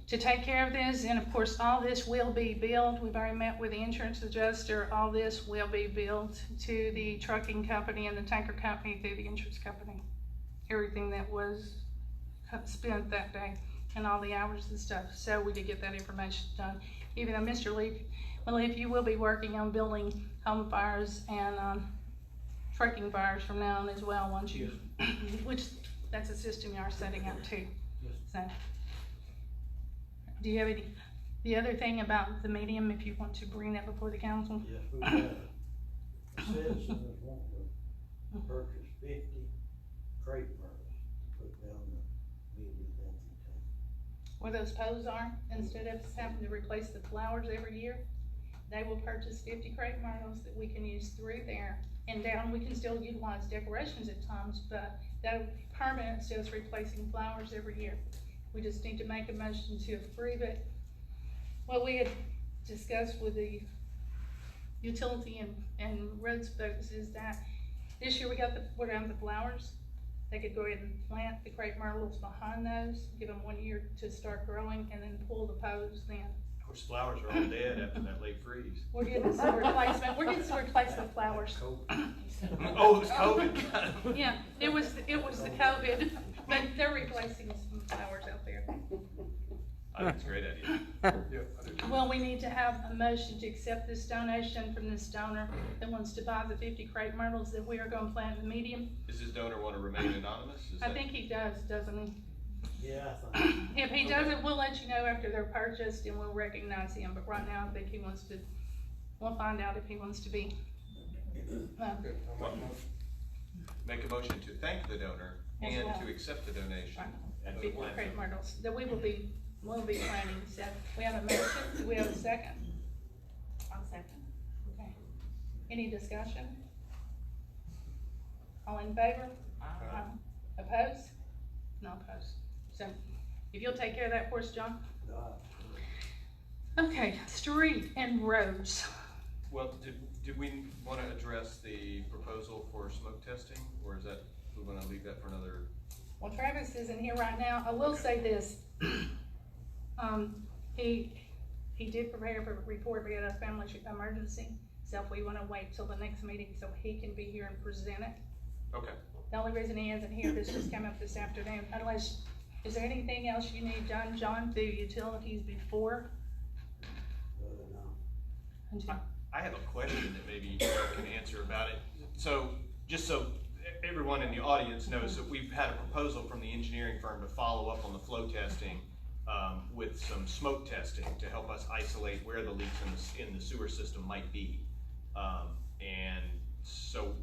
To take care of this, and of course, all this will be billed. We've already met with the insurance adjuster. All this will be billed to the trucking company and the tanker company through the insurance company. Everything that was spent that day and all the hours and stuff. So we did get that information done. Even though Mr. Leaf, you will be working on building home fires and trucking fires from now on as well, once you, which that's a system you are setting up too. So, do you have any, the other thing about the medium, if you want to bring that before the council? Yes, we got citizens want to purchase 50 crepe myrtles to put down the medium dumping tank. Where those posts are, instead of having to replace the flowers every year, they will purchase 50 crepe myrtles that we can use through there. And down, we can still utilize decorations at times, but that will be permanent instead of replacing flowers every year. We just need to make a motion to approve it. What we had discussed with the utility and roads folks is that this year we're down the flowers. They could go ahead and plant the crepe myrtles behind those, give them 1 year to start growing, and then pull the posts then. Of course, flowers are all dead after that late freeze. We're getting some replacement. We're getting some replacement flowers. Oh, it was COVID. Yeah, it was the COVID, but they're replacing some flowers out there. I think it's a great idea. Well, we need to have a motion to accept this donation from this donor that wants to buy the 50 crepe myrtles that we are going to plant in the medium. Does this donor want to remain anonymous? I think he does, doesn't he? Yeah, I think. If he doesn't, we'll let you know after they're purchased and we'll recognize him, but right now I think he wants to, we'll find out if he wants to be. Make a motion to thank the donor and to accept the donation. Right. 50 crepe myrtles that we'll be planting. So we have a motion, do we have a second? I'll second. Okay. Any discussion? All in favor? Aye. Opposed? No opposed. So, if you'll take care of that for us, John? Okay, street and roads. Well, did we wanna address the proposal for smoke testing, or is that, we wanna leave that for another? Well, Travis isn't here right now. I will say this. He did prepare for a report, we had a family emergency, so if we wanna wait till the next meeting so he can be here and present it. Okay. The only reason he isn't here, this just came up this afternoon, unless, is there anything else you need done, John, through utilities before? I have a question that maybe you can answer about it. So, just so everyone in the audience knows that we've had a proposal from the engineering firm to follow up on the flow testing with some smoke testing to help us isolate where the leaks in the sewer system might be. And so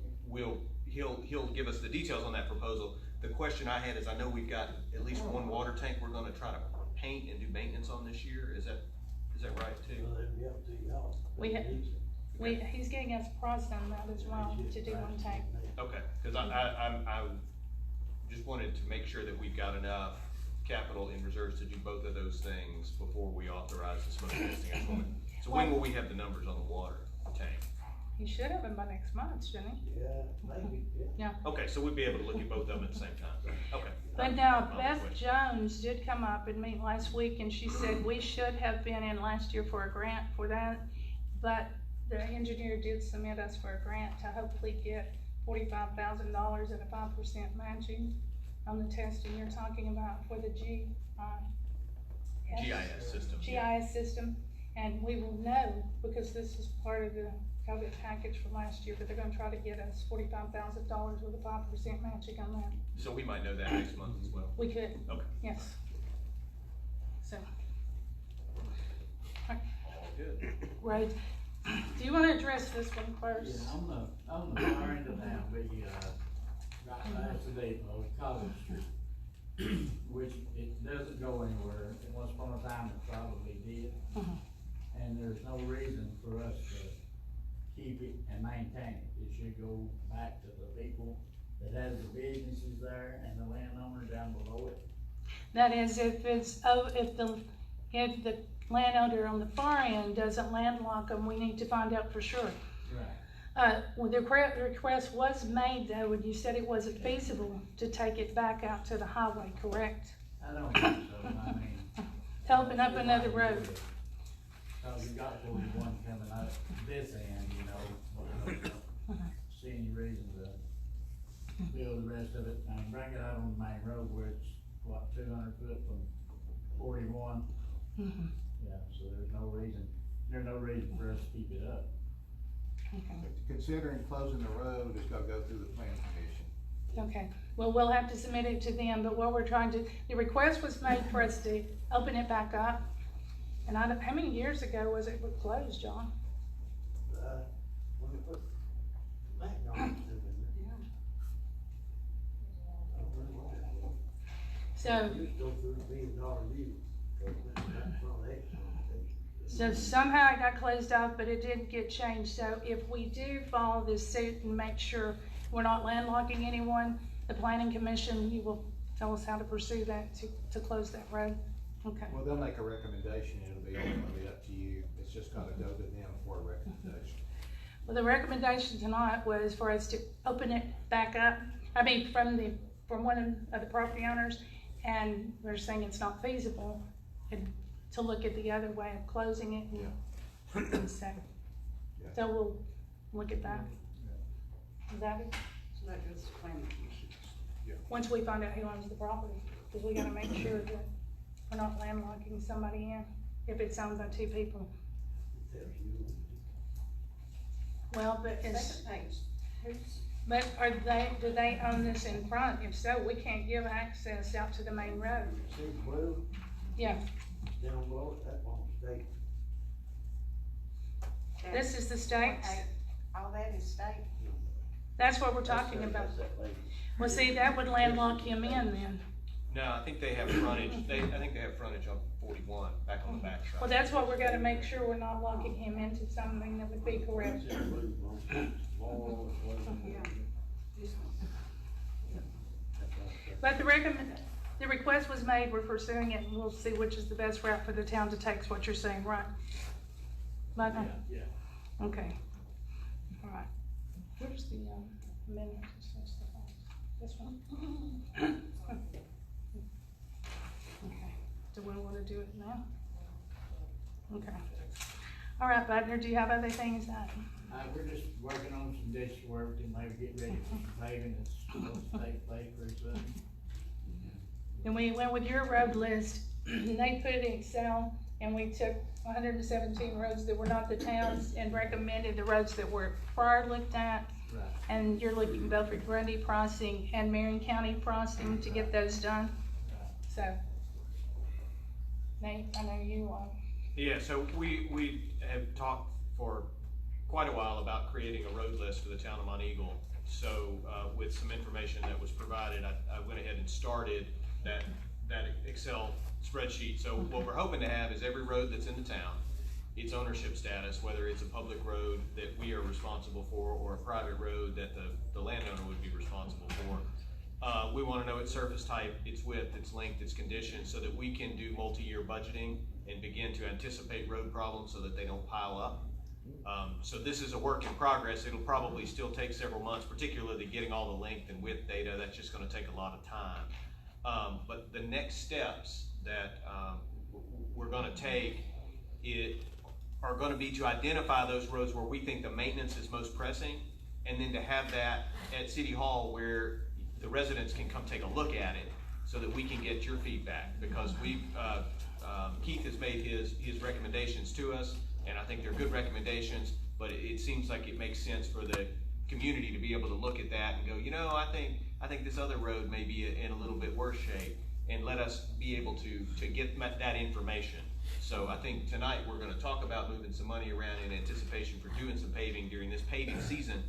he'll give us the details on that proposal. The question I had is, I know we've got at least one water tank we're gonna try to paint and do maintenance on this year. Is that right too? He's getting us priced on that as well, to do one tank. Okay, cause I just wanted to make sure that we've got enough capital in reserves to do both of those things before we authorize the smoke testing. So when will we have the numbers on the water tank? He should have been by next month, shouldn't he? Yeah, maybe, yeah. Yeah. Okay, so we'd be able to look at both of them at the same time. Okay. But now Beth Jones did come up and meet last week, and she said we should have been in last year for a grant for that, but the engineer did submit us for a grant to hopefully get $45,000 at a 5% matching on the testing you're talking about for the GIS system. GIS system, and we will know, because this is part of the COVID package from last year, but they're gonna try to get us $45,000 with a 5% matching on that. So we might know that next month as well? We could. Okay. Yes. So. All good. Right. Do you wanna address this one first? Yeah, on the far end of town, right past the depot, College Street, which it doesn't go anywhere. And once upon a time it probably did. And there's no reason for us to keep it and maintain it. It should go back to the people that has the businesses there and the landowner down below it. That is, if the landowner on the far end doesn't landlock them, we need to find out for sure. Right. Well, the request was made though, and you said it wasn't feasible to take it back out to the highway, correct? I don't think so, I mean. To open up another road. Cause you got 41 coming out this end, you know, see any reason to build the rest of it, and bring it out on the main road where it's, what, 200 foot from 41? Yeah, so there's no reason for us to keep it up. Okay. Considering closing the road, it's gotta go through the planning commission. Okay, well, we'll have to submit it to them, but what we're trying to, the request was made for us to open it back up. And how many years ago was it closed, John? When we put McDonald's in there. So. You go through the $1 million deal. So somehow it got closed off, but it didn't get changed. So if we do follow this suit and make sure we're not landlocking anyone, the planning commission, you will tell us how to pursue that to close that road. Okay. Well, they'll make a recommendation, it'll be ultimately up to you, it's just gotta go to them for a recommendation. Well, the recommendation tonight was for us to open it back up, from one of the property owners, and they're saying it's not feasible, and to look at the other way of closing it. And so we'll look at that. Is that it? So that goes to planning commission. Once we find out who owns the property, because we gotta make sure that we're not landlocking somebody in, if it's owned by two people. Well, but it's, but do they own this in front? If so, we can't give access out to the main road. See blue? Yeah. Down below it, that one's state. This is the state's? All that is state. That's what we're talking about. Well, see, that would landlock him in then. No, I think they have frontage, I think they have frontage on 41, back on the back side. Well, that's what we're gonna make sure we're not locking him into something that would be correct. But the request was made, we're pursuing it, and we'll see which is the best route for the town to take, is what you're saying, right? But, Yeah. okay. All right. Where's the amendment? This one? Okay. Do we want to do it now? Okay. All right, Butler, do you have other things that? We're just working on some ditch work and maybe get ready for some paving that's supposed to take place pretty soon. And we went with your road list, they put it in Excel, and we took 117 roads that were not the towns and recommended the roads that were prior looked at. Right. And you're looking both at Grundy crossing and Marion County crossing to get those done. So, Nate, I know you Yeah, so we have talked for quite a while about creating a road list for the town of Monteagle. So with some information that was provided, I went ahead and started that Excel spreadsheet. So what we're hoping to have is every road that's in the town, its ownership status, whether it's a public road that we are responsible for or a private road that the landowner would be responsible for. We want to know its surface type, its width, its length, its condition, so that we can do multi-year budgeting and begin to anticipate road problems so that they don't pile up. So this is a work in progress. It'll probably still take several months, particularly getting all the length and width data. That's just going to take a lot of time. But the next steps that we're going to take are going to be to identify those roads where we think the maintenance is most pressing, and then to have that at City Hall where the residents can come take a look at it so that we can get your feedback, because we've Keith has made his recommendations to us, and I think they're good recommendations, but it seems like it makes sense for the community to be able to look at that and go, you know, I think this other road may be in a little bit worse shape, and let us be able to get that information. So I think tonight we're going to talk about moving some money around in anticipation for doing some paving during this paving season.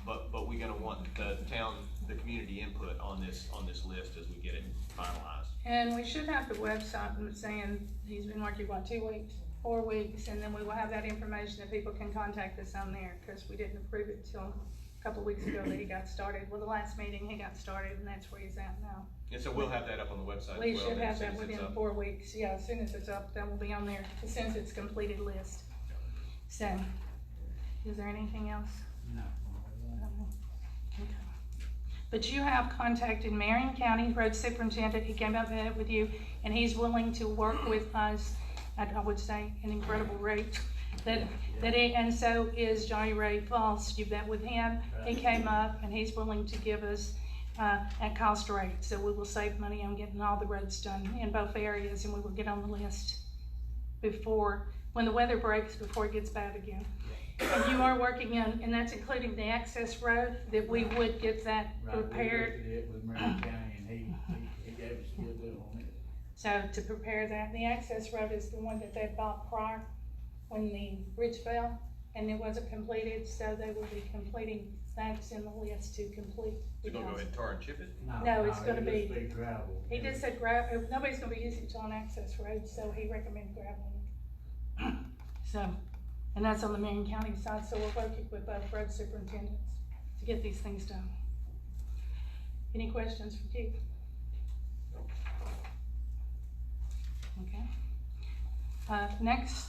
But we're going to want the community input on this list as we get it finalized. And we should have the website saying he's been working, 2 weeks, 4 weeks, and then we will have that information that people can contact us on there, because we didn't approve it till a couple of weeks ago that he got started. Well, the last meeting he got started, and that's where he's at now. And so we'll have that up on the website We as well. should have that within 4 weeks. Yeah, as soon as it's up, that will be on there, as soon as it's completed list. So, is there anything else? No. Okay. But you have contacted Marion County Road Superintendent. He came up and met with you, and he's willing to work with us at, I would say, an incredible rate. And so is Johnny Ray Falls. You met with him. He came up, and he's willing to give us at cost rate. So we will save money on getting all the roads done in both areas, and we will get on the list when the weather breaks, before it gets bad again. And you are working on, and that's including the access road, that we would get that prepared. We looked at it with Marion County, and he gave us a good deal on it. So to prepare that, the access road is the one that they bought prior when the bridge fell and it wasn't completed, so they will be completing, that's in the list to complete. So you're gonna go ahead and tar and chip it? No, it's gonna be, gravel. he just said gravel, nobody's gonna be using it on access roads, so he recommended gravel. So, and that's on the Marion County side, so we're working with both road superintendents to get these things done. Any questions for Keith? Okay. Next,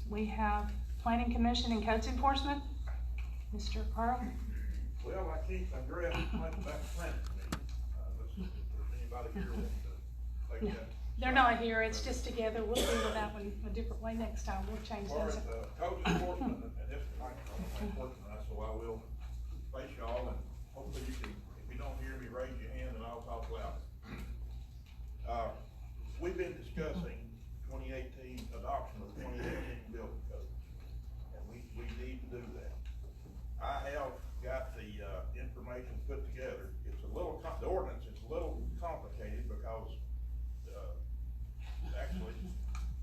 we have Planning Commission and Codes Enforcement. Mr. Earl. Well, I keep addressing back to planning committee. Let's see if there's anybody here that wants to take that. They're not here, it's just together. We'll do that one a different way next time. We'll change As far those. as code enforcement, and this tonight, I'm working on that, so I will face y'all, and hopefully you can, if you don't hear me, raise your hand and I'll talk louder. We've been discussing 2018 adoption of 2018 building code, and we need to do that. I have got the information put together. It's a little, the ordinance is a little complicated because actually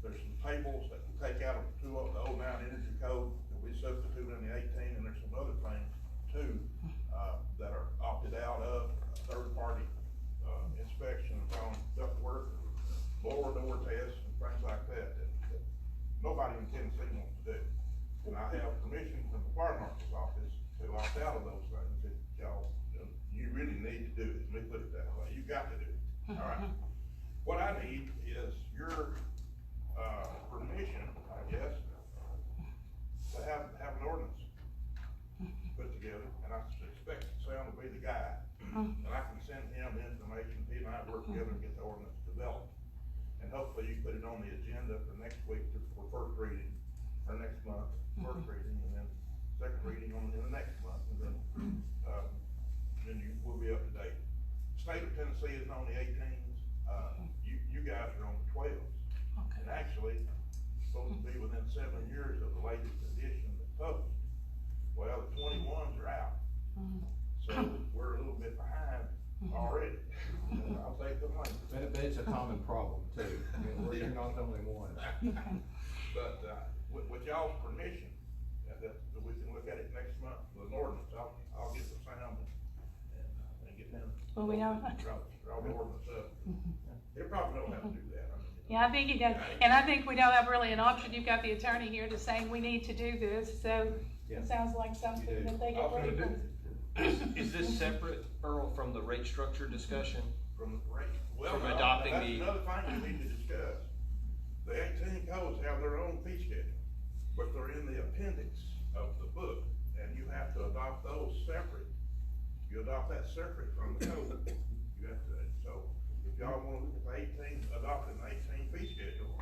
there's some tables that we take out of the 09 energy code that we substitute in the 18, and there's some other things too that are opted out of third-party inspection on ductwork, blower door tests, and things like that nobody in Tennessee wants to do. And I have permission from the fire marshal's office to opt out of those things that y'all, you really need to do it. Let me put it that way. put it on the agenda for next week for first reading, or next month, first reading, and then second reading in the next month, and then you will be up to date. State of Tennessee is on the 18s, you guys are on the 12s. And actually, it's supposed to be within 7 years of the latest edition that's published. Well, the 21s are out. So we're a little bit behind already. I'll take the money. But it's a common problem too. I mean, you're not the only one. But, with y'all's permission, that we can look at it next month, with an ordinance, I'll get the sound and get them. Well, we don't. Draw the ordinance up. They probably don't have to do that. Yeah, I think he does, and I think we don't have really an option. You've got the attorney here to say we need to do this, so it sounds like something that they get ready for. Is this separate, Earl, from the rate structure discussion? From the rate, well, From adopting that's the. another thing we need to discuss. The 18 codes have their own fee schedule, but they're in the appendix of the book, and you have to adopt those separate. You adopt that separate from the code. You have to, so if y'all wanna look at the 18, adopting the 18 fee schedule,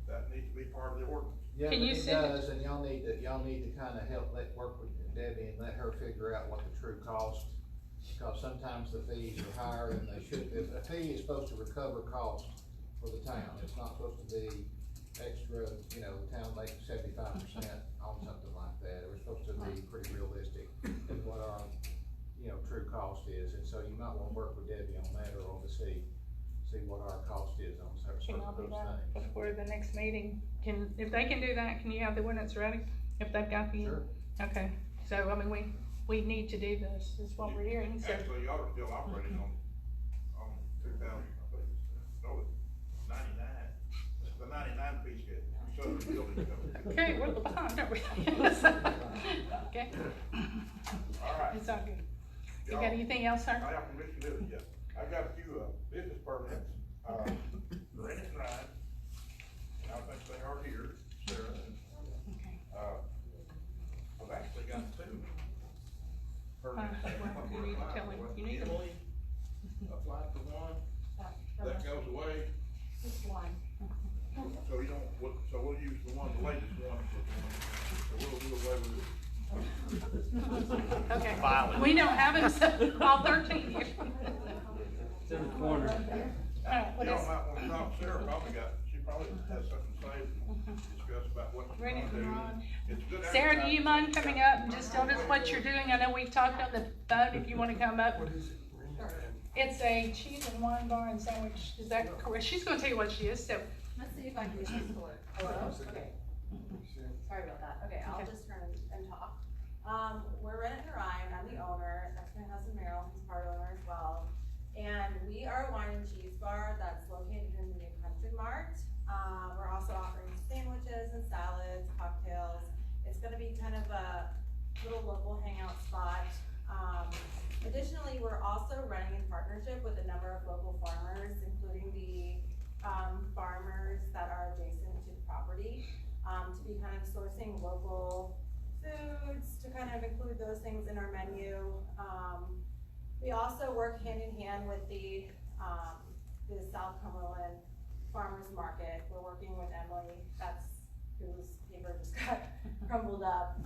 that needs to be part of the ordinance. Yeah, but it does, and y'all need to kinda help work with Debbie and let her figure out what the true cost, because sometimes the fees are higher than they should be. A fee is supposed to recover cost for the town, it's not supposed to be extra, the town makes 75% on something like that. We're supposed to be pretty realistic in what our, true cost is, and so you might wanna work with Debbie on that, or on to see what our cost is on certain of those things. Before the next meeting, if they can do that, can you have the ordinance ready? If they've got the. Sure. Okay, so, I mean, we need to do this, is what we're hearing, so. Actually, y'all are still operating on 2000, I think it's 99, the 99 fee schedule. So the building code. Okay, we're behind, aren't we? Okay. All right. It's all good. You got anything else, sir? I have permission to do it, yes. I've got a few, business permits, Rennie and Ryan, and I think they are here, Sarah, and, I've actually got two permits. Well, you need to tell him you need them. Emily applied for one, that goes away, Just one. so we'll use the latest one, so we'll do away with it. Okay, we don't have him, so all 13 here. It's in the corner. Alright, what Y'all is? might wanna talk, Sarah she probably has something to say, discuss about what she's Rennie gonna do. and Ron. It's good Sarah, do you advertising. mind coming up and just telling us what you're doing? I know we've talked on the phone, if you wanna come up. It's a cheese and wine bar and sandwich, is that correct? She's gonna tell you what she is, so. Let's see if I can get this to work. Hello? Okay. Sorry about that. Okay, I'll just turn and talk. We're Rennie and Ryan, I'm the owner, that's my husband Merrill, he's part owner as well. And we are a wine and cheese bar that's located in the New Country Mart. We're also offering sandwiches and salads, cocktails. It's gonna be kind of a little local hangout spot. Additionally, we're also running in partnership with a number of local farmers, including the farmers that are adjacent to the property, to be kind of sourcing local foods, to kind of include those things in our menu. We also work hand in hand with the South Cumberland Farmers Market. We're working with Emily, that's whose paper just got crumbled up.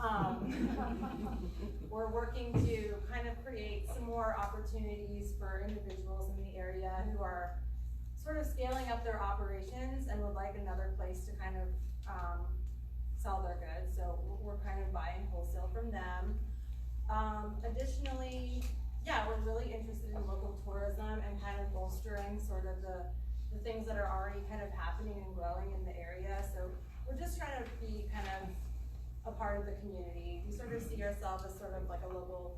We're working to kind of create some more opportunities for individuals in the area who are sort of scaling up their operations and would like another place to kind of sell their goods. So we're kind of buying wholesale from them. Additionally, yeah, we're really interested in local tourism and kind of bolstering sort of the things that are already kind of happening and growing in the area. So we're just trying to be kind of a part of the community. We sort of see ourselves as sort of like a little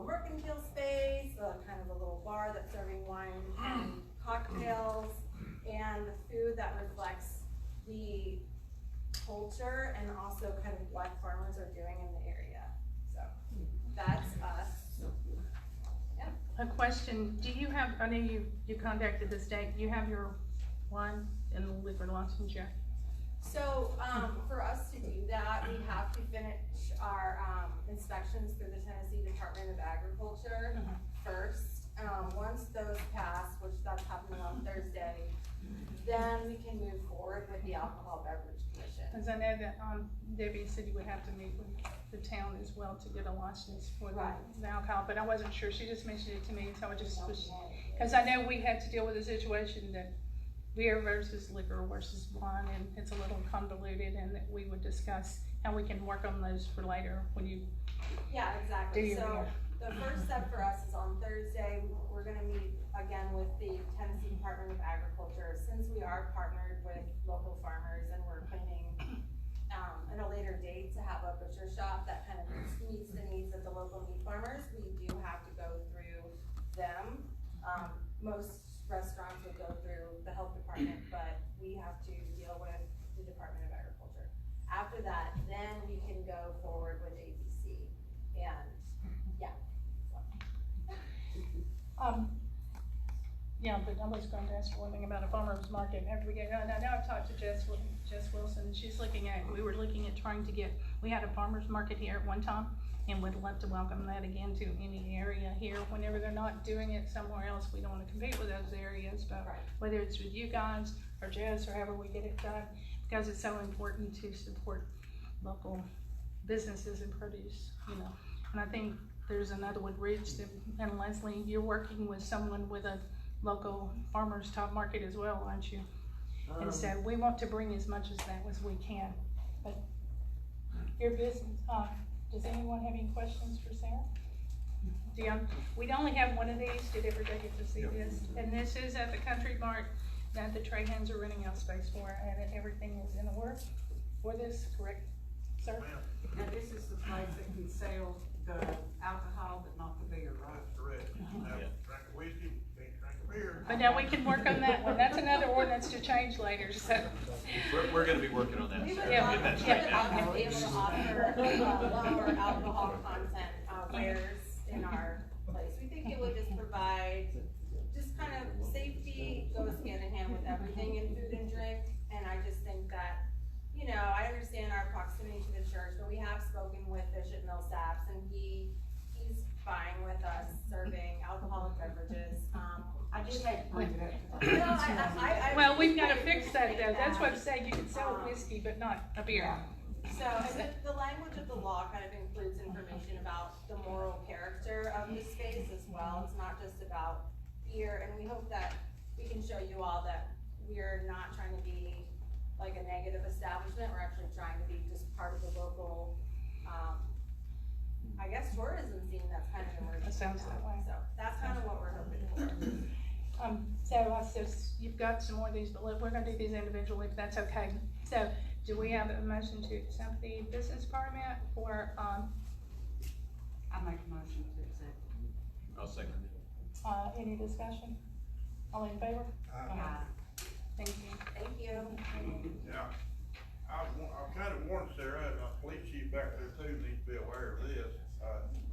mercantile space, kind of a little bar that's serving wine and cocktails, and the food that reflects the culture and also kind of what farmers are doing in the area. So that's us. A question, do you have, I know you contacted the state, do you have your wine and liquor license yet? So, for us to do that, we have to finish our, inspections through the Tennessee Department of Agriculture first. Once those pass, which that's happening on Thursday, then we can move forward with the alcohol beverage commission. Cause I know that, Debbie said you would have to meet with the town as well to get a license for the alcohol, but I wasn't sure, she just mentioned it to me, so I just was, cause I know we had to deal with a situation that beer versus liquor versus wine, and it's a little convoluted, and that we would discuss how we can work on those for later when you Yeah, do exactly. your So beer. the first step for us is on Thursday, we're gonna meet again with the Tennessee Department of Agriculture. Since we are partnered with local farmers and we're planning, at a later date to have a butcher shop that kind of meets the needs of the local meat farmers, we do have to go through them. Most restaurants would go through the health department, but we have to deal with the Department of Agriculture. After that, then we can go forward with ABC, and, yeah. Yeah, but I was going to ask one thing about a farmer's market after we get done. Now I've talked to Jess Wilson, and she's we were looking at trying to get, we had a farmer's market here at one time, and would love to welcome that again to any area here. Whenever they're not doing it somewhere else, we don't want to compete with those areas, but whether it's with you guys or Jess or however we get it done, because it's so important to support local businesses and produce, you know. And I think there's another with Ridge that, and Leslie, you're working with someone with a local farmers top market as well, aren't you? And so we want to bring as much as that as we can. But your business, does anyone have any questions for Sarah? We'd only have one of these. Did everybody get to see this? And this is at the Country Mart that the Trahans are renting out space for, and everything is in order for this, correct, sir? Now, this is the place that can sell the alcohol, but not the beer, right? That's correct. Now, drink a whiskey, can't drink a beer. But now we can work on that one. That's another ordinance to change later, so. We're gonna be working on that. Yeah. So get that straightened out. We'll be able to offer lower alcohol content wares in our place. We think it would just provide, just kind of safety goes hand in hand with everything in food and drink. And I just think that, you know, I understand our proximity to the church, but we have spoken with Bishop Millsaps, and he's fine with us serving alcoholic beverages. I just had to bring it up. No, Well, we've gotta fix that though. That's what I'm saying. You can sell whiskey, but not a beer. So, and the language of the law kind of includes information about the moral character of the space as well. It's not just about beer, and we hope that we can show you all that we're not trying to be like a negative establishment. We're actually trying to be just part of the local, I guess, tourism scene that's kind of emerging. That sounds that way. So that's kind of what we're hoping for. So I says, you've got some more of these, but look, we're gonna do these individually, if that's okay. So, do we have a motion to accept the business permit for, I make a motion to accept. I'll second it. any discussion? All in favor? Thank you. Thank you. Yeah, I've kind of warned Sarah, and our police chief back there too needs to be aware of this.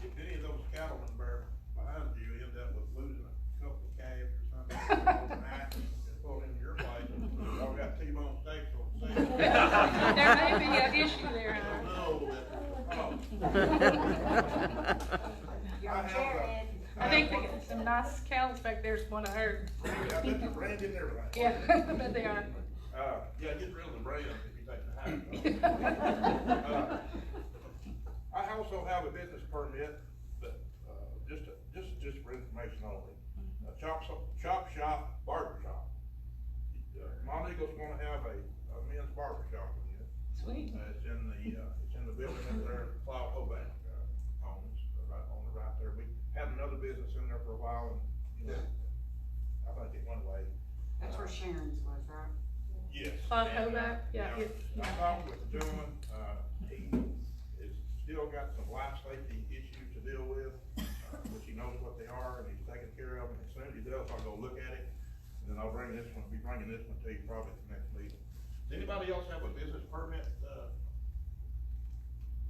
If any of those cattlemen bear behind you end up with losing a couple of calves or something overnight, and pull into your place, y'all got T-bone steaks on the side. There may be an issue there. No, that's a problem. I think they got some nice cows back there's one I heard. Yeah, I bet they're branded and everything. Yeah, I bet they are. Yeah, get rid of the brand if you take the house. I also have a business permit, but, just for information only. Chop shop, barber shop. Monteagle's gonna have a men's barber shop again. Sweet. It's in the building up there, Cloud Hobank, owns, right on the right there. We had another business in there for a while, and, you know, I think it went away. That's where Sharon's was, right? Yes. Cloud Hobank, yeah. I talked with the gentleman, he is still got some life safety issues to deal with, which he knows what they are, and he's taking care of them. As soon as he does, I'll go look at it, and then I'll be bringing this one to you probably at the next meeting. Does anybody else have a business permit?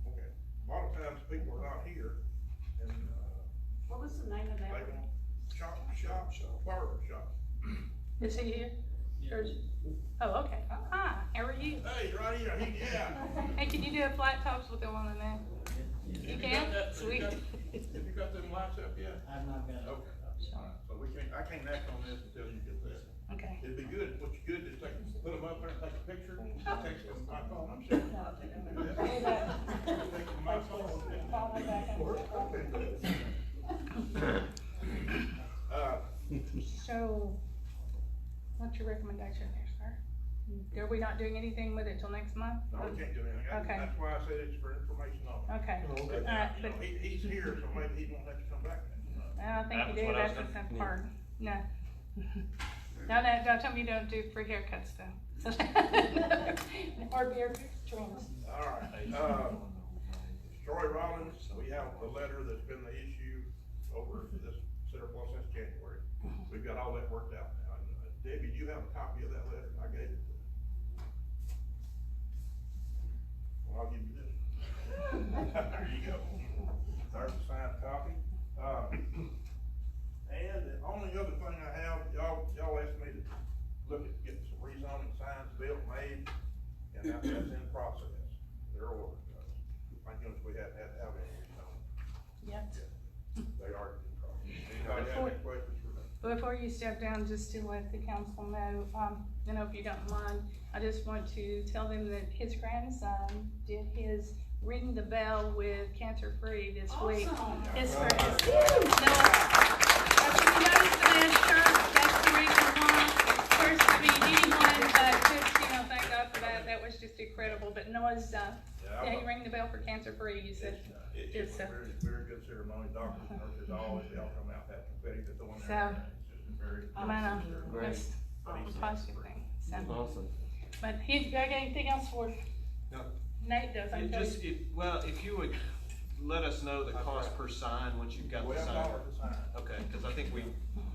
Okay, a lot of times people are not here, and, What was the name of that? they want barber shop. Is he here? Or is- Oh, okay. Hi, how are you? Hey, right here, yeah. Hey, can you do a flat tops with the one in there? You can? Sweet. Have you got them lights up yet? I've not got it. Okay. All right, so I can't act on this until you get that. Okay. It'd be good, what's good is No. I'm sure you can do that. Say that. Take my phone. Call her back and- Or- So, what's your recommendation there, sir? Are we not doing anything with it till next month? No, we can't do anything. Okay. That's why I said it's for information only. Okay. But, Alright, you know, but- he's here, so maybe he won't have to come back next month. I think That you was do, what I was that's the gonna- tough part. No. No, don't tell me you don't do free haircuts though. Or beard trims. All right, Troy Rollins, we have the letter that's been the issue over this surplus since January. We've got all that worked out now. Debbie, do you have a copy of that letter? I gave it to you. Well, I'll give you this. There you go. There's a signed copy. And the only other thing I have, y'all asked me to look at getting some rezoning signs built, made, and that's in process. They're ordered. Thank goodness we haven't had to have any rezoning. Yep. They are in process. Anybody have any questions for me? Before you step down, just to let the council know, if you don't mind, I just want to tell them that his grandson did his ring the bell with Cancer Free this week. His first, you notice the man's shirt, that's the reason why. First to be anyone, but just, thank God for that. That was just incredible. But Noah's, he rang the bell for Cancer Free, you said. It's a very, very good ceremony. Doctors and nurses always, they all come out, have confetti to throw in there. It's just a very. That's a positive thing. So. Awesome. But he's got anything else for us? No. Nate does, I'm Well, if you would let us know the cost per sign once you've got the sign. $12 a sign. Okay, cause I think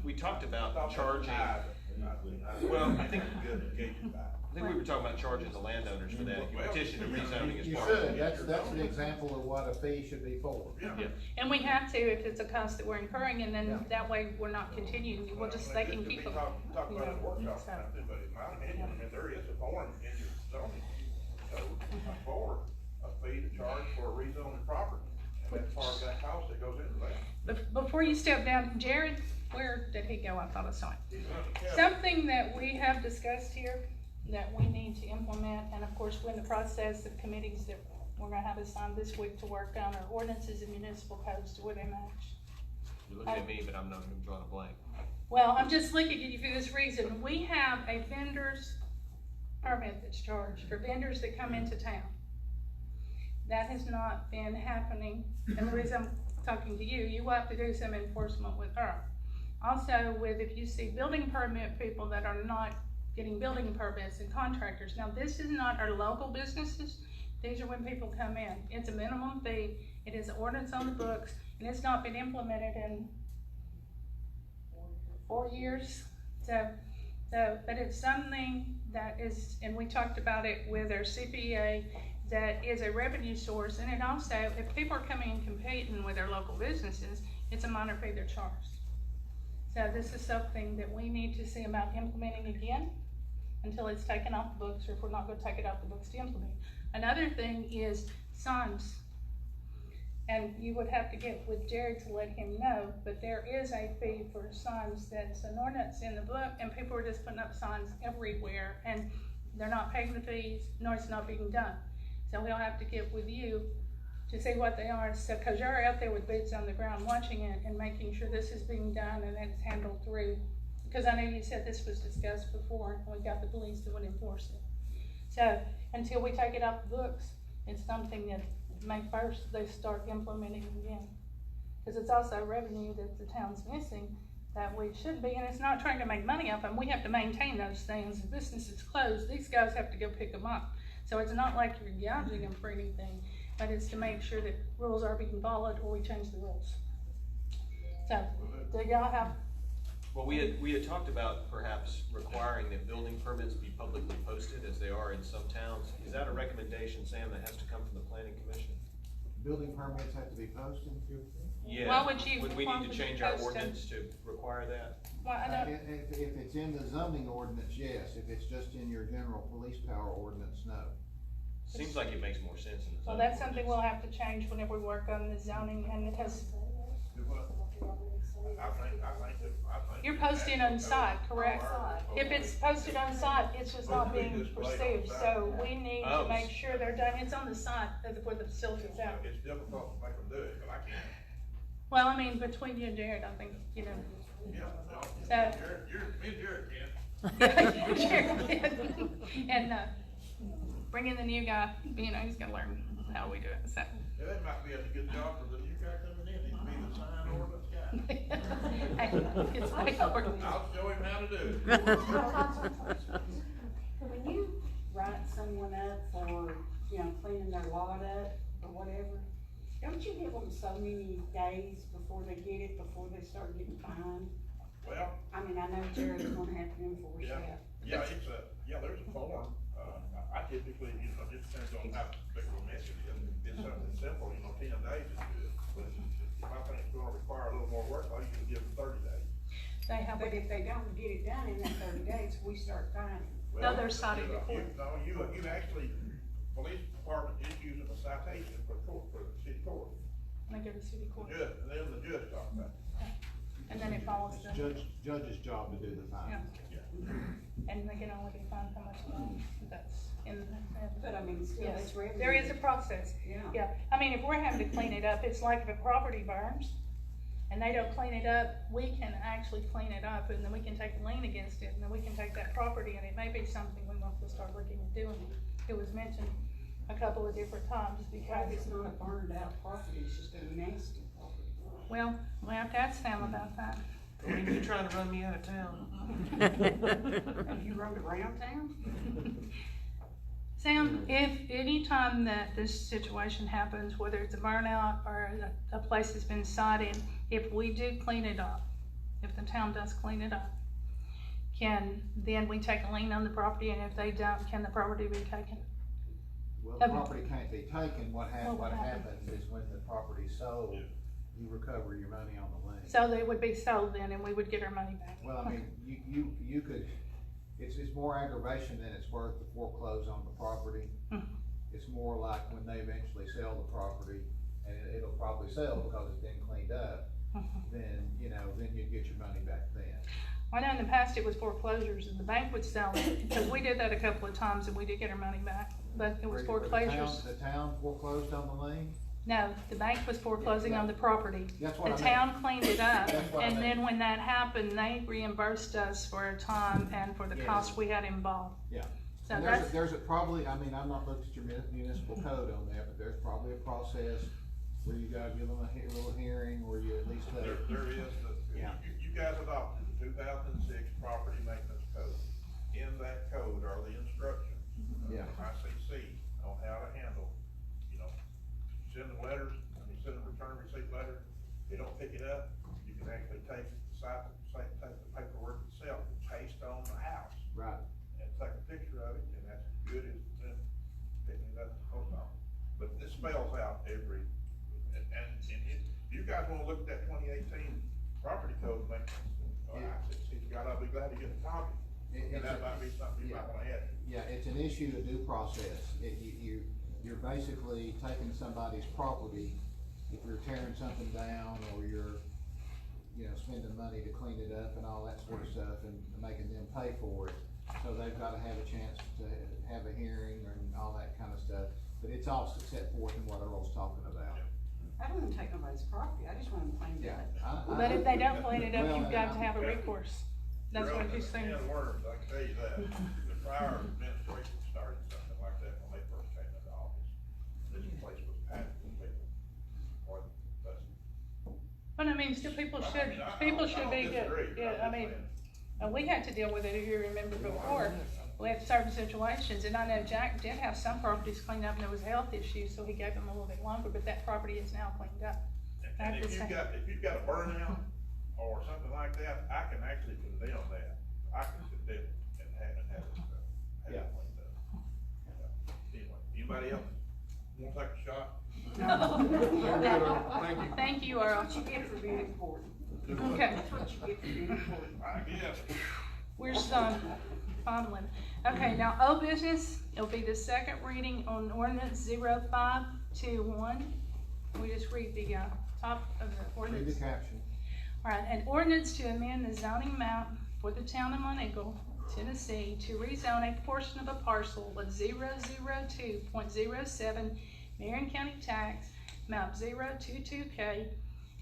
we talked about charging, Well, I think we were talking about charging the landowners for that, if you petition to rezoning as You part of should, it. that's an example of what a fee should be for. Yeah. And we have to if it's a cost that we're incurring, and then that way we're not continuing, we'll just, they can keep them. Talk about it workshop, but in my opinion, there is a form in your zoning code for a fee to charge for a rezoning property. And that's part of that cost that goes into that. Before you step down, Jared, where did he go? I thought I saw him. Something that we have discussed here that we need to implement, and of course, we're in the process of committees that we're gonna have assigned this week to work on our ordinances and municipal codes to where they match. You're looking at me, but I'm not even drawing a blank. Well, I'm just looking at you for this reason. We have a vendor's permit that's charged for vendors that come into town. That has not been happening, and the reason I'm talking to you, you will have to do some enforcement with her. Also, if you see building permit people that are not getting building permits and contractors. Now, this is not our local businesses. These are when people come in. It's a minimum fee. It is an ordinance on the books, and it's not been implemented in 4 years. But it's something that is, and we talked about it with our CPA, that is a revenue source. And it also, if people are coming and competing with their local businesses, it's a minor fee they're charged. So this is something that we need to see about implementing again until it's taken off the books, or if we're not gonna take it off the books to implement. Another thing is signs. And you would have to get with Jared to let him know, but there is a fee for signs. That's an ordinance in the book, and people are just putting up signs everywhere, and they're not paying the fees, nor it's not being done. So we'll have to get with you to see what they are, so, cause you're out there with boots on the ground watching it and making sure this is being done and it's handled through. Because I know you said this was discussed before, and we got the police that would enforce it. So, until we take it off the books, it's something that first they start implementing again. Because it's also revenue that the town's missing that we should be, and it's not trying to make money off them. We have to maintain those things. If business is closed, these guys have to go pick them up. So it's not like you're gouging them for anything, but it's to make sure that rules are being followed, or we change the rules. So, do y'all have? Well, we had talked about perhaps requiring that building permits be publicly posted as they are in some towns. Is that a recommendation, Sam, that has to come from the planning commission? Building permits have to be posted? Yeah. Why would you Would we want need to them change our posted? ordinance to require that? Well, I don't. If it's in the zoning ordinance, yes. If it's just in your general police power ordinance, no. Seems like it makes more sense in the Well, zoning that's something ordinance. we'll have to change whenever we work on the zoning, and it has, You're posting on site, correct? If it's posted on site, it's just not being pursued, so we need to make sure they're done, it's on the site where the facility's at. It's difficult to make them do it, but I can't. Well, I mean, between you and Jared, I think, you know. Yeah, So. me and Jared can. Yeah, Jared can. And, bring in the new guy, you know, he's gonna learn how we do it, so. Yeah, that might be a good job for the new guy coming in, he can be the sign ordinance guy. Hey, it's way over. I'll show him how to do it. When you write someone up for, you know, cleaning their lot up or whatever, don't you give them so many days before they get it, before they start getting fined? Well. I mean, I know Jared's gonna have to enforce that. Yeah, there's a form, I typically, you know, it depends on how big of a mess it is. It's something simple, you know, 10 days is good, but if I think it's gonna require a little more work, I usually give them 30 days. But if they don't get it done in that 30 days, we start fining. No, they're cited You before. you actually, police department issues a citation for court, for the city court. And they go to city court. Judge, and then the judge talks about it. And then it follows the. Judge's job to do the fine. Yeah. And they can only be fined how much money, that's in the. But I mean, still, Yes, it's revenue. there is a process. Yeah. I mean, if we're having to clean it up, it's like if a property burns and they don't clean it up, we can actually clean it up and then we can take a lien against it and then we can take that property and it may be something we want to start looking at doing. It was mentioned a couple of different times because. It's not a burned out property, it's just a nasty property. Well, we'll have to ask Sam about that. You're trying to run me out of town. Have you rode around town? Sam, if any time that this situation happens, whether it's a burnout or a place has been cited, if we do clean it up, if the town does clean it up, then we take a lien on the property, and if they don't, can the property be taken? Well, the property can't be taken, what happens is when the property's sold, you recover your money on the lien. So they would be sold then, and we would get our money back. Well, I mean, you could, it's more aggravation than it's worth to foreclose on the property. It's more like when they eventually sell the property, and it'll probably sell because it's been cleaned up, then you get your money back then. I know in the past it was foreclosures, and the bank would sell it, because we did that a couple of times, and we did get our money back, but it was foreclosures. The town foreclosed on the lien? No, the bank was foreclosing on the property. That's what I The meant. town cleaned it up, That's what I and meant. then when that happened, they reimbursed us for our time and for the Yeah. cost we had involved. Yeah. So And that's, there's probably, I mean, I'm not looking at your municipal code on that, but there's probably a process where you gotta give them a little hearing, where you at least. There is, you guys adopted the 2006 property maintenance code. In that code are the instructions, ICC, on how to handle, send them letters, when you send them return receipt letter, they don't pick it up, you can actually take the paperwork itself and paste on the house. Right. And take a picture of it, and that's as good as them picking it up at the post office. But this spells out every, and if you guys wanna look at that 2018 property code maintenance, I'll be glad to get a copy. And that might be something you might wanna add. Yeah, it's an issue of due process. You're basically taking somebody's property, if you're tearing something down or you're, spending money to clean it up and all that sort of stuff and making them pay for it. So they've gotta have a chance to have a hearing and all that kind of stuff. But it's all set forth in what Earl's talking about. I don't wanna take nobody's property, I just want them cleaned up. but if they don't clean it up, you've got to have a recourse. That's what he's saying. Worms, I can tell you that. The prior administration started something like that when they first came into office. This place was packed with people. But I mean, still people should be good. Yeah, I mean, we had to deal with it, if you remember before. We had certain situations, and I know Jack did have some properties cleaned up and there was health issues, so he gave them a little bit longer, but that property is now cleaned up. And if you've got a burnout or something like that, I can actually condemn that. I can condemn it and have it cleaned up. Anyway, anybody else want to take a shot? No. Thank you. Thank you, Earl. That's what you get for being important. Okay. That's what you get for being important. I guess. Where's fondling? Okay, now old business, it'll be the second reading on ordinance 0521. We just read the top of the ordinance. Read the caption. All right, an ordinance to amend the zoning map for the town of Monteagle, Tennessee, to rezone a portion of a parcel of 002.07 Marion County Tax, map 022K,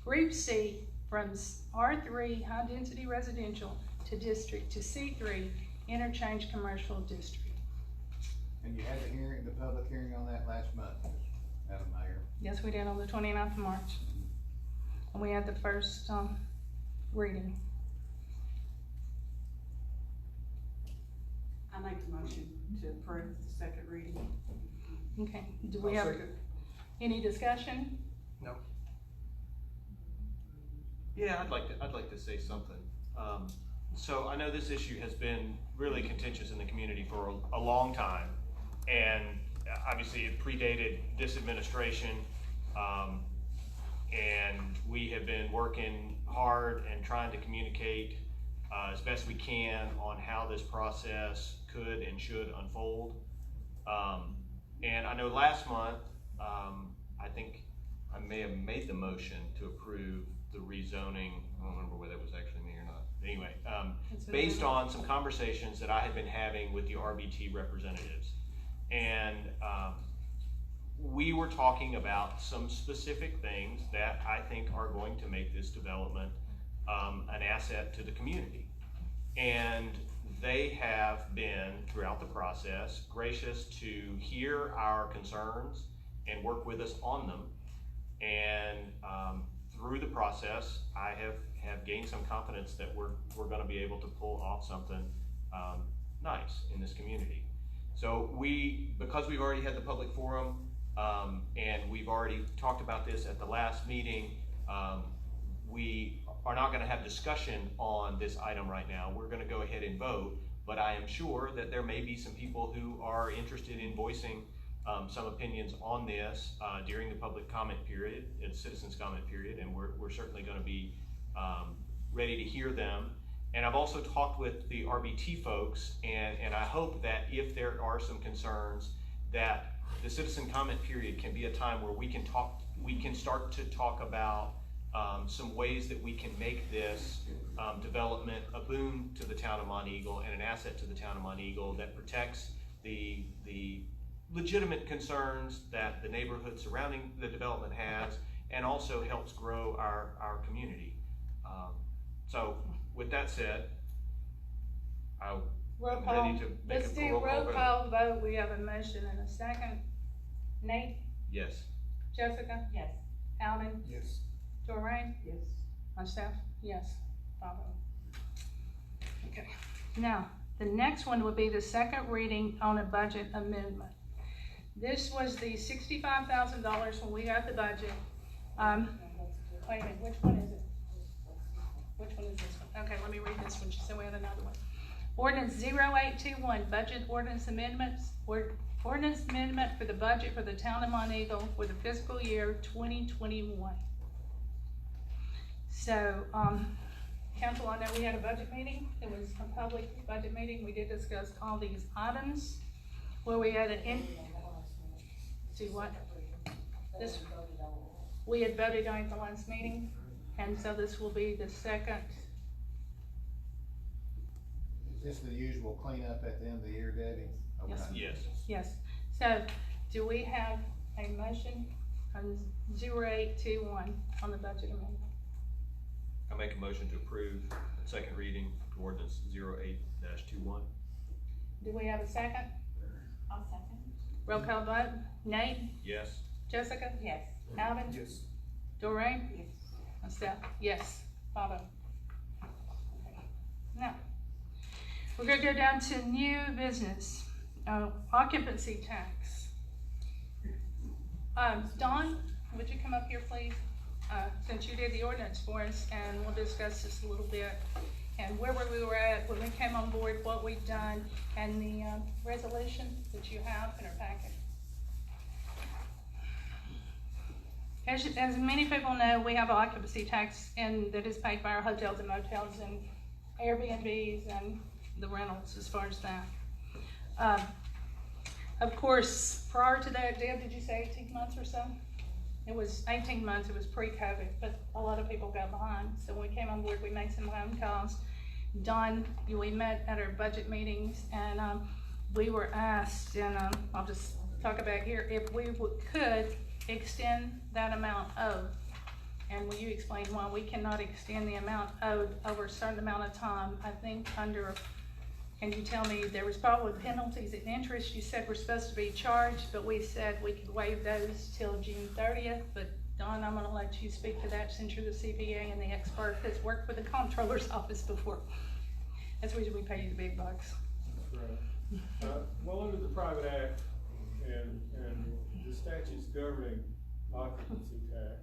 Group C, from R3 High Density Residential to District to C3 Interchange Commercial District. And you had the public hearing on that last month, Madam Mayor. Yes, we did on the 29th of March. And we had the first reading. I make a motion to approve the second reading. Okay, do we have any discussion? No. Yeah, I'd like to say something. So I know this issue has been really contentious in the community for a long time, and obviously it predated this administration, and we have been working hard and trying to communicate as best we can on how this process could and should unfold. And I know last month, I think I may have made the motion to approve the rezoning. I don't remember whether it was actually me or not. Anyway, based on some conversations that I had been having with the RBT representatives. And we were talking about some specific things that I think are going to make this development an asset to the community. And they have been, throughout the process, gracious to hear our concerns and work with us on them. And through the process, I have gained some confidence that we're going to be able to pull off something nice in this community. So because we've already had the public forum and we've already talked about this at the last meeting, we are not going to have discussion on this item right now. We're going to go ahead and vote, but I am sure that there may be some people who are interested in voicing some opinions on this during the public comment period, citizens comment period, and we're certainly going to be ready to hear them. And I've also talked with the RBT folks, and I hope that if there are some concerns, that the citizen comment period can be a time where we can start to talk about some ways that we can make this development a boon to the town of Monteagle and an asset to the town of Monteagle that protects the legitimate concerns that the neighborhood surrounding the development has, and also helps grow our community. So with that said, I'm ready to make Let's a do roll call vote. We have a motion and a second. Nate? Yes. Jessica? Yes. Alvin? Yes. Doreen? Yes. Myself? Yes. 5-0. Okay. Now, the next one will be the second reading on a budget amendment. This was the $65,000 when we got the budget. Wait a minute, which one is it? Which one is this one? Okay, let me read this one, so we have another one. Ordinance 0821, budget ordinance amendments. Ordinance amendment for the budget for the town of Monteagle for the fiscal year 2021. So, council, I know we had a budget meeting. It was a public budget meeting. We did discuss all these items where we had see what? This, we had voted on it the last meeting, and so this will be the second. Is this the usual cleanup at the end of the year, Debbie? Okay. Yes. Yes. Yes. So, do we have a motion on 0821 on the budget amendment? I make a motion to approve the second reading to ordinance 08-21. Do we have a second? I'll second. Roll call vote. Nate? Yes. Jessica? Yes. Alvin? Yes. Doreen? Yes. Myself? Yes. 5-0. Okay. Now, we're gonna go down to new business, occupancy tax. Dawn, would you come up here, please? Since you did the ordinance for us, and we'll discuss this a little bit, and where we were at when we came on board, what we've done, and the resolution that you have in our packet. As many people know, we have an occupancy tax that is paid by our hotels and motels and Airbnbs and the rentals as far as that. Of course, prior to that, Deb, did you say 18 months or so? it was 18 months, it was pre-COVID, but a lot of people got behind. So when we came on board, we made some phone calls. Don, we met at our budget meetings, and we were asked, and I'll just talk about here, if we could extend that amount owed. And will you explain why we cannot extend the amount owed over a certain amount of time? I think under, can you tell me, there was probably penalties and interest you said were supposed to be charged, but we said we could waive those till June 30th. But Don, I'm gonna let you speak to that since you're the CPA and the expert that's worked for the comptroller's office before. That's the reason we pay you the big bucks. Right. Well, under the private act and the statutes governing occupancy tax,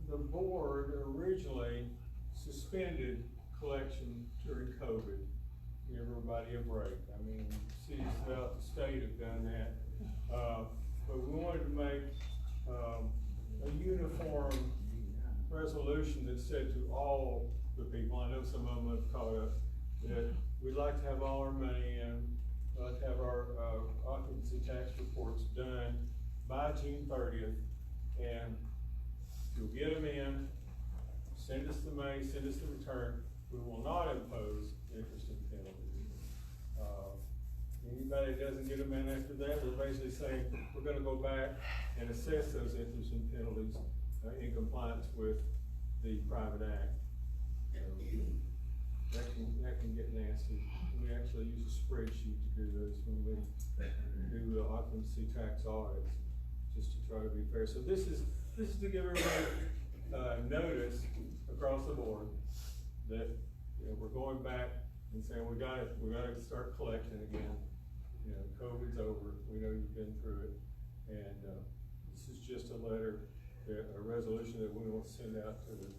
the board originally suspended collection during COVID. Give everybody a break. I mean, cities throughout the state have done that. But we wanted to make a uniform resolution that said to all the people, I know some of them have caught up, that we'd like to have all our money in, we'd like to have our occupancy tax reports done by June 30th, and you'll get them in, send us the money, send us the return. We will not impose interest and penalties. Anybody that doesn't get them in after that, we're basically saying we're gonna go back and assess those interest and penalties in compliance with the private act. That can get nasty. We actually use a spreadsheet to do those when we do the occupancy tax audits, just to try to be fair. So this is to give everybody notice across the board that, you know, we're going back and saying we gotta start collecting again. You know, COVID's over. We know you've been through it, and this is just a letter, a resolution that we want to send out to the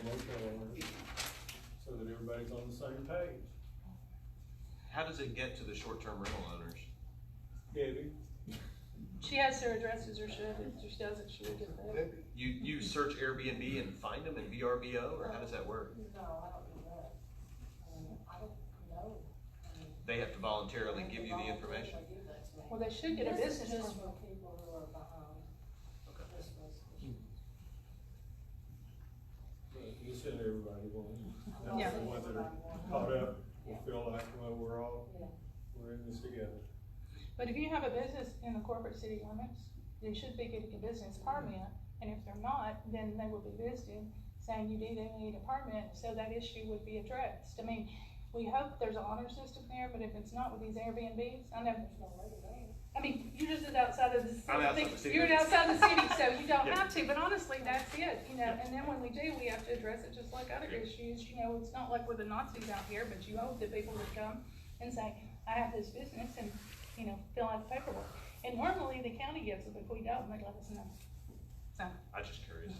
motel owners, so that everybody's on the same page. How does it get to the short-term rental owners? Debbie? She has their addresses, or should, if she doesn't, she would get that. You search Airbnb and find them in VRBO, or how does that work? No, I don't do that. I don't know. They have to voluntarily give you the information? Well, they should get a business Just permit. for people who are behind. Okay. You send everybody one. Yeah. The ones that are caught up will feel like, well, we're in this together. But if you have a business in the corporate city limits, they should be getting a business permit, and if they're not, then they will be visited, saying you need a permit, so that issue would be addressed. I mean, we hope there's an honor system there, but if it's not with these Airbnbs, I know. I mean, you're just outside of the city. I'm outside the city. You're outside the city, so you don't have to, but honestly, that's it, you know, and then when we do, we have to address it just like other issues, you know, it's not like we're the Nazis out here, but you hope that people would come and say, I have this business, and, you know, fill out the paperwork. And normally the county gives them, if we don't, they let us know, so. I'm just curious.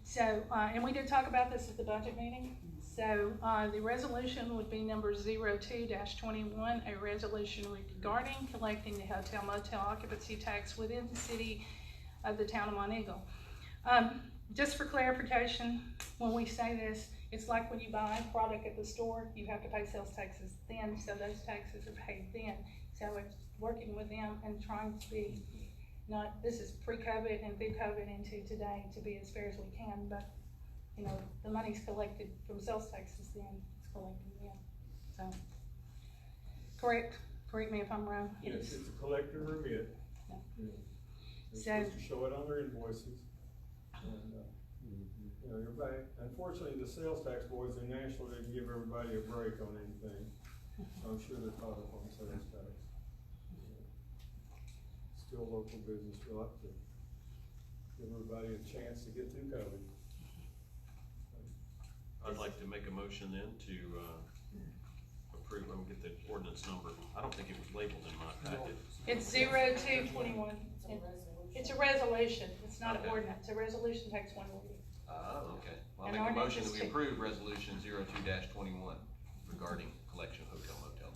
So, and we did talk about this at the budget meeting. So, the resolution would be number 02-21, a resolution regarding collecting the hotel motel occupancy tax within the city of the town of Monteagle. Just for clarification, when we say this, it's like when you buy a product at the store, you have to pay sales taxes then, so those taxes are paid then. So it's working with them and trying to be not, this is pre-COVID and through COVID into today, to be as fair as we can, but you know, the money's collected from sales taxes then, it's collected then, so. Correct me if I'm wrong. Yes, it's a collector remit. Yeah. Yeah. They're So- supposed to show it on their invoices. And, you know, everybody, unfortunately, the sales tax boys in Nashville didn't give everybody a break on anything. So I'm sure they're caught up on sales tax. Still local business, we like to give everybody a chance to get through COVID. I'd like to make a motion then to approve, let me get the ordinance number. I don't think it was labeled in my packet. It's 02-21. It's a resolution, it's not an Okay. ordinance, a resolution takes one reading. Oh, okay. Well, I'll An make a ordinance motion is that we two. approve resolution 02-21 regarding collection of hotel motel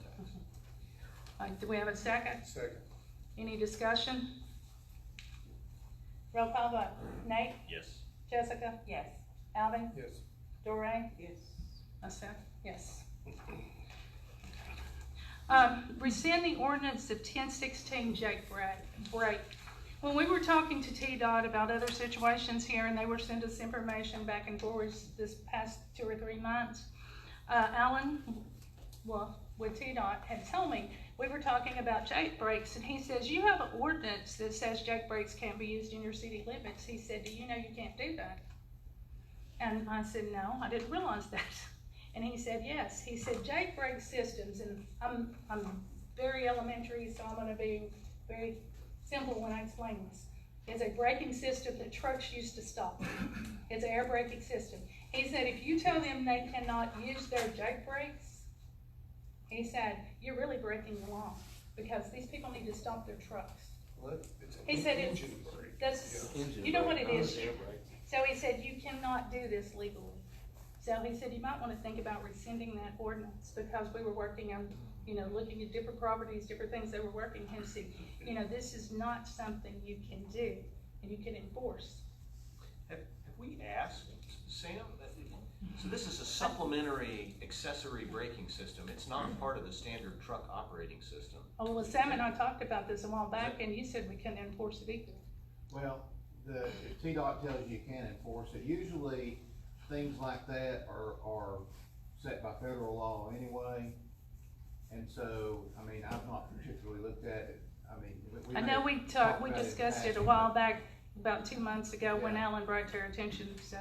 tax. Do we have a second? Second. Any discussion? Roll call vote. Nate? Yes. Jessica? Yes. Alvin? Yes. Doreen? Yes. Myself? Yes. Rescind the ordinance of 1016 Jake Break. When we were talking to TDOT about other situations here, and they were sending us information back and forwards this past 2 or 3 months, Alan, well, with TDOT, had told me, we were talking about Jake breaks, and he says, you have an ordinance that says Jake breaks can't be used in your city limits. He said, do you know you can't do that? And I said, no, I didn't realize that. And he said, yes. He said, Jake break systems, and I'm very elementary, so I'm gonna be very simple when I explain this. It's a braking system that trucks used to stop. It's an air braking system. He said, if you tell them they cannot use their Jake brakes, he said, you're really breaking the law, because these people need to stop their trucks. He said, you know what it is? So he said, you cannot do this legally. So he said, you might want to think about rescinding that ordinance, because we were working on, looking at different properties, different things they were working on. He said, this is not something you can do and you can enforce. Have we asked Sam? So this is a supplementary accessory braking system. It's not part of the standard truck operating system. Oh, well, Sam and I talked about this a while back, and you said we couldn't enforce it either. Well, if TDOT tells you can't enforce it, usually things like that are set by federal law anyway. And so, I mean, I've not particularly looked at it. I mean, I know we discussed it a while back, about 2 months ago, when Alan brought to our attention. So.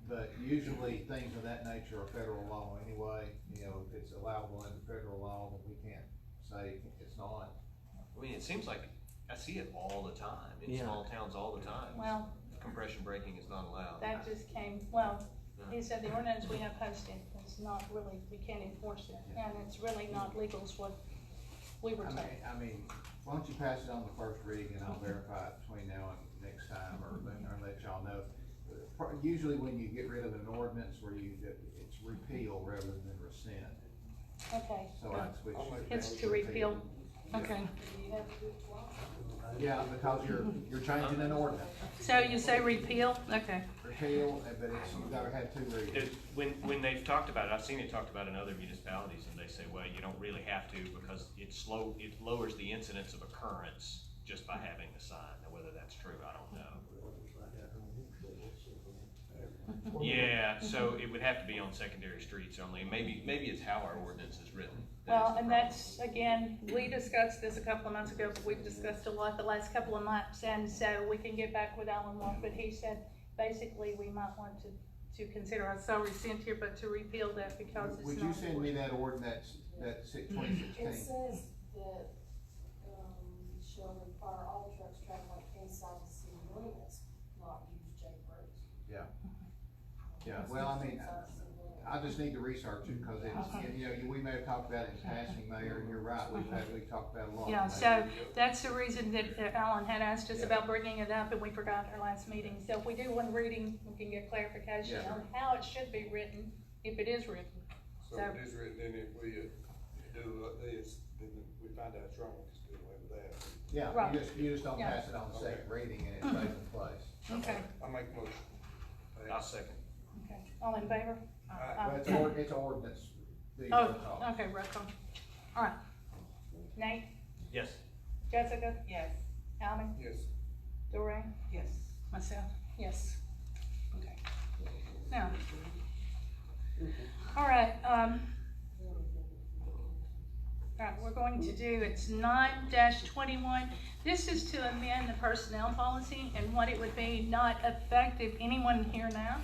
But usually things of that nature are federal law anyway. If it's allowable under federal law, then we can't say it's not. I mean, it seems like I see it all the time in small towns all the time. Well, compression braking is not allowed. That just came, he said the ordinance we have posted is not really, we can't enforce it, and it's really not legal is what we were told. I mean, why don't you pass it on the first reading, and I'll verify it between now and next time, or let y'all know. Usually when you get rid of an ordinance where it's repeal rather than rescind. Okay. So I'd switch. It's to repeal. Okay. Yeah, because you're changing an ordinance. So you say repeal? Okay. Repeal, but you've gotta have 2 readings. When they've talked about it, I've seen it talked about in other municipalities, and they say, well, you don't really have to, because it lowers the incidence of occurrence just by having the sign. Now, whether that's true, I don't know. Yeah, so it would have to be on secondary streets only. Maybe it's how our ordinance is written. Well, and that's, again, we discussed this a couple of months ago, but we've discussed a lot the last couple of months, and so we can get back with Alan Wolf, but he said basically we might want to consider, I saw rescind here, but to repeal that because it's not. Would you send me that ordinance, that 2016? It says that, shall require all trucks traveling inside the city limits not use J brakes. Yeah. Yeah, well, I mean, I just need to research it, because it's, we may have talked about it in passing, Mayor, and you're right, we've talked about it a lot. Yeah, so that's the reason that Alan had asked us about bringing it up, and we forgot our last meeting. So if we do one reading, we can get clarification on how it should be written, if it is written. So if it is written, then if we do like this, then we find out it's wrong, just do away with that. Yeah, right. You just don't pass it on the second reading, and it stays in place. Okay. I make a motion. I'll second. Okay, all in favor? It's ordinance. Okay, roll call. All right. Nate? Yes. Jessica? Yes. Alvin? Yes. Doreen? Yes. Myself? Yes. Okay. Now, all right, we're going to do, it's 9-21. This is to amend the personnel policy, and what it would be, not effective anyone here now,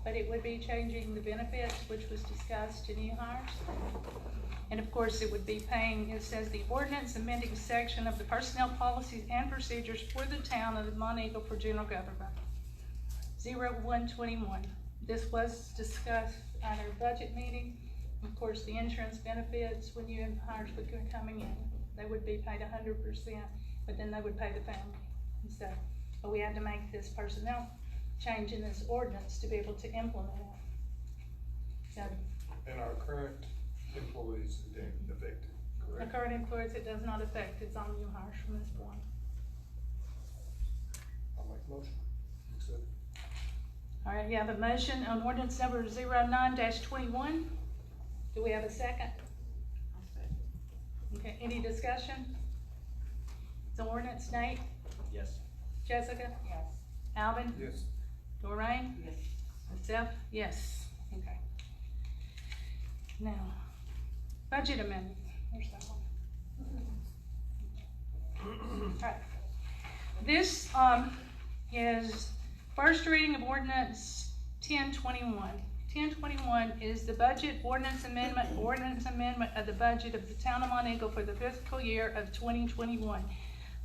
but it would be changing the benefits, which was discussed to new hires. And of course, it would be paying, it says the ordinance amending section of the personnel policies and procedures for the town of Monteagle for general government. 0121. This was discussed at our budget meeting. Of course, the insurance benefits, when you have hires coming in, they would be paid 100%, but then they would pay the family. And so, but we had to make this personnel change in this ordinance to be able to implement it. So, and our current employees, it didn't affect it, correct? The current employees, it does not affect, it's on new hires from this point. I'll make a motion. Accept. All right, you have a motion on ordinance number 09-21. Do we have a second? Okay, any discussion? The ordinance, Nate? Yes. Jessica? Yes. Alvin? Yes. Doreen? Yes. Myself? Yes. Okay. Now, budget amendment. Where's that one? Alright. This, is first reading of ordinance 1021. 1021 is the budget ordinance amendment of the budget of the town of Monteagle for the fiscal year of 2021.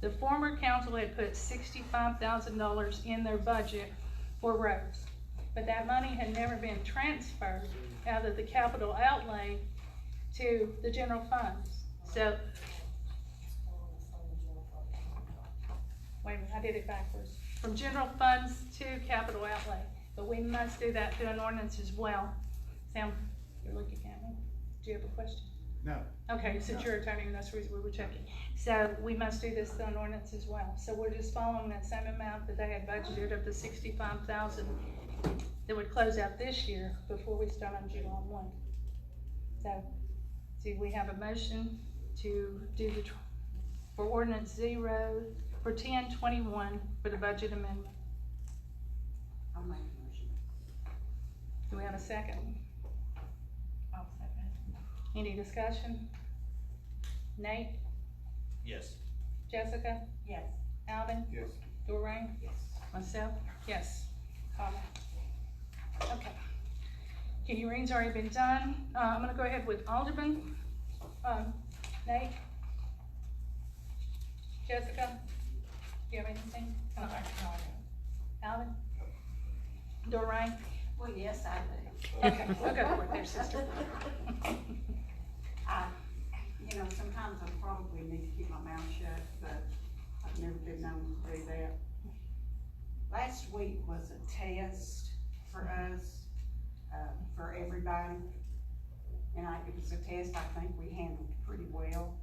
The former council had put $65,000 in their budget for roads, but that money had never been transferred out of the capital outlay to the general funds. So, wait a minute, I did it backwards. From general funds to capital outlay, but we must do that through an ordinance as well. Sam, you're looking at me. Do you have a question? No. Okay, since you're attorney, and that's the reason we were checking. So we must do this through an ordinance as well. So we're just following that same amount that they had budgeted of the $65,000 that would close out this year before we start on July 1. So, see, we have a motion to do for ordinance 0 for 1021 for the budget amendment. I'll make a motion. Do we have a second? I'll second. Any discussion? Nate? Yes. Jessica? Yes. Alvin? Yes. Doreen? Yes. Myself? Yes. Okay. Hearing's already been done. I'm gonna go ahead with Alderman. Nate? Jessica? Do you have anything? Alvin? Doreen? Well, yes, I do. Okay, we'll go for it there, sister. You know, sometimes I probably need to keep my mouth shut, but I've never been known to do that. Last week was a test for us, for everybody. And it was a test I think we handled pretty well.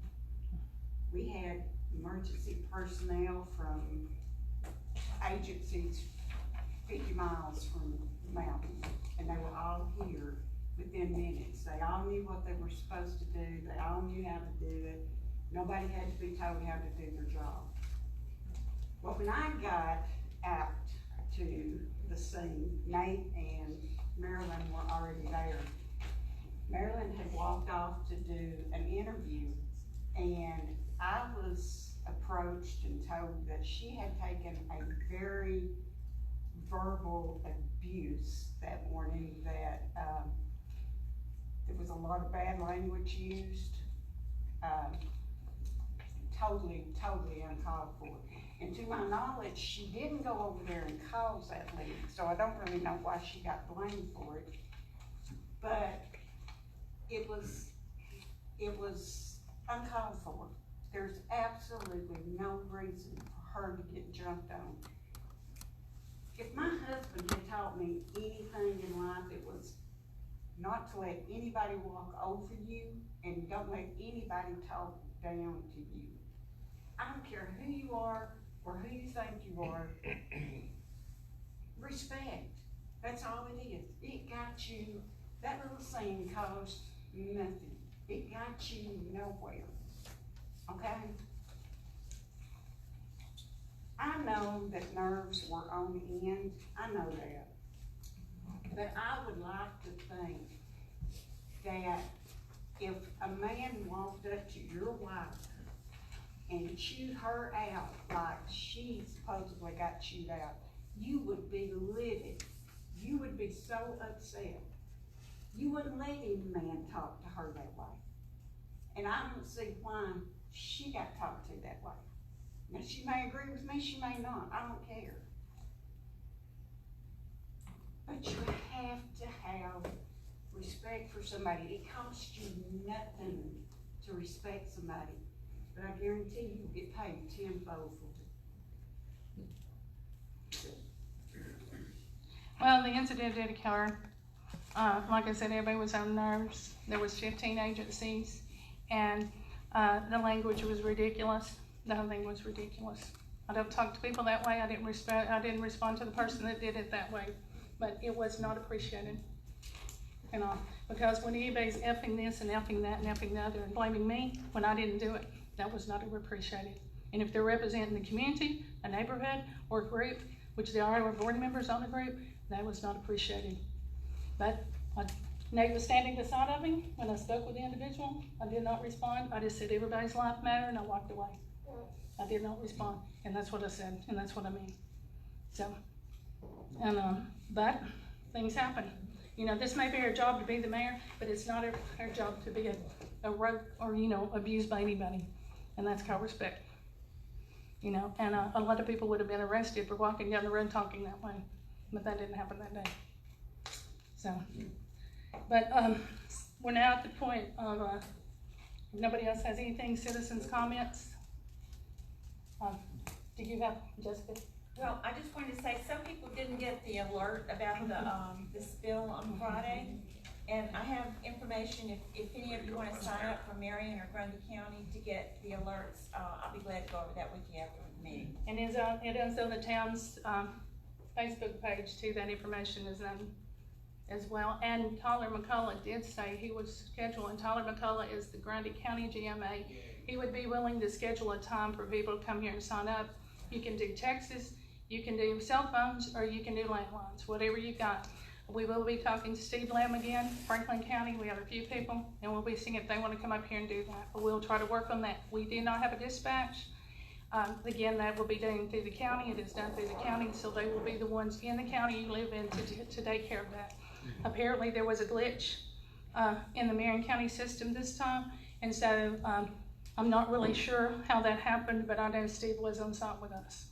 We had emergency personnel from agencies 50 miles from the mountain, and they were all here within minutes. They all knew what they were supposed to do. They all knew how to do it. Nobody had to be told how to do their job. Well, when I got out to the scene, Nate and Marilyn were already there. Marilyn had walked off to do an interview, and I was approached and told that she had taken a very verbal abuse that morning, that there was a lot of bad language used, totally uncalled for. And to my knowledge, she didn't go over there and cause that leak, so I don't really know why she got blamed for it. But it was uncalled for. There's absolutely no reason for her to get jumped on. If my husband had taught me anything in life, it was not to let anybody walk over you, and don't let anybody talk down to you. I don't care who you are or who you think you are. Respect. That's all it is. It got you, that little scene cost nothing. It got you nowhere. Okay? I know that nerves were on end. I know that. But I would like to think that if a man walked up to your wife and chewed her out like she supposedly got chewed out, you would be livid. You would be so upset. You wouldn't let any man talk to her that way. And I don't see why she got talked to that way. Now, she may agree with me, she may not, I don't care. But you have to have respect for somebody. It costs you nothing to respect somebody, but I guarantee you'll get paid tenfold for it. Well, the incident did occur. Like I said, everybody was on nerves. There was 15 agencies, and the language was ridiculous. The whole thing was ridiculous. I don't talk to people that way. I didn't respond to the person that did it that way, but it was not appreciated. and all, because when anybody's effing this and effing that and effing the other and blaming me when I didn't do it, that was not appreciated. And if they're representing the community, a neighborhood, or a group, which there are board members on the group, that was not appreciated. But Nate was standing beside of him when I spoke with the individual. I did not respond. I just said everybody's life matter, and I walked away. I did not respond, and that's what I said, and that's what I mean. So, and but things happen. You know, this may be her job to be the mayor, but it's not her job to be a rogue or, you know, abused by anybody, and that's called respect. You know, and a lot of people would have been arrested for walking down the road talking that way, but that didn't happen that day. So, but we're now at the point of, if nobody else has anything, citizens' comments. Do you have, Jessica? Well, I just wanted to say, some people didn't get the alert about the spill on Friday. And I have information, if any of you want to sign up for Marion or Grundy County to get the alerts, I'll be glad to go over that with you after the meeting. And it is on the town's Facebook page too, that information is on as well. And Tyler McCullough did say he was scheduling, Tyler McCullough is the Grundy County GMA. He would be willing to schedule a time for people to come here and sign up. You can do texts, you can do cell phones, or you can do landlines, whatever you got. We will be talking to Steve Lamb again, Franklin County. We have a few people, and we'll be seeing if they want to come up here and do that. But we'll try to work on that. We do not have a dispatch. Again, that will be done through the county. It is done through the county, so they will be the ones in the county you live in to take care of that. Apparently, there was a glitch in the Marion County system this time, and so I'm not really sure how that happened, but I know Steve was on site with us.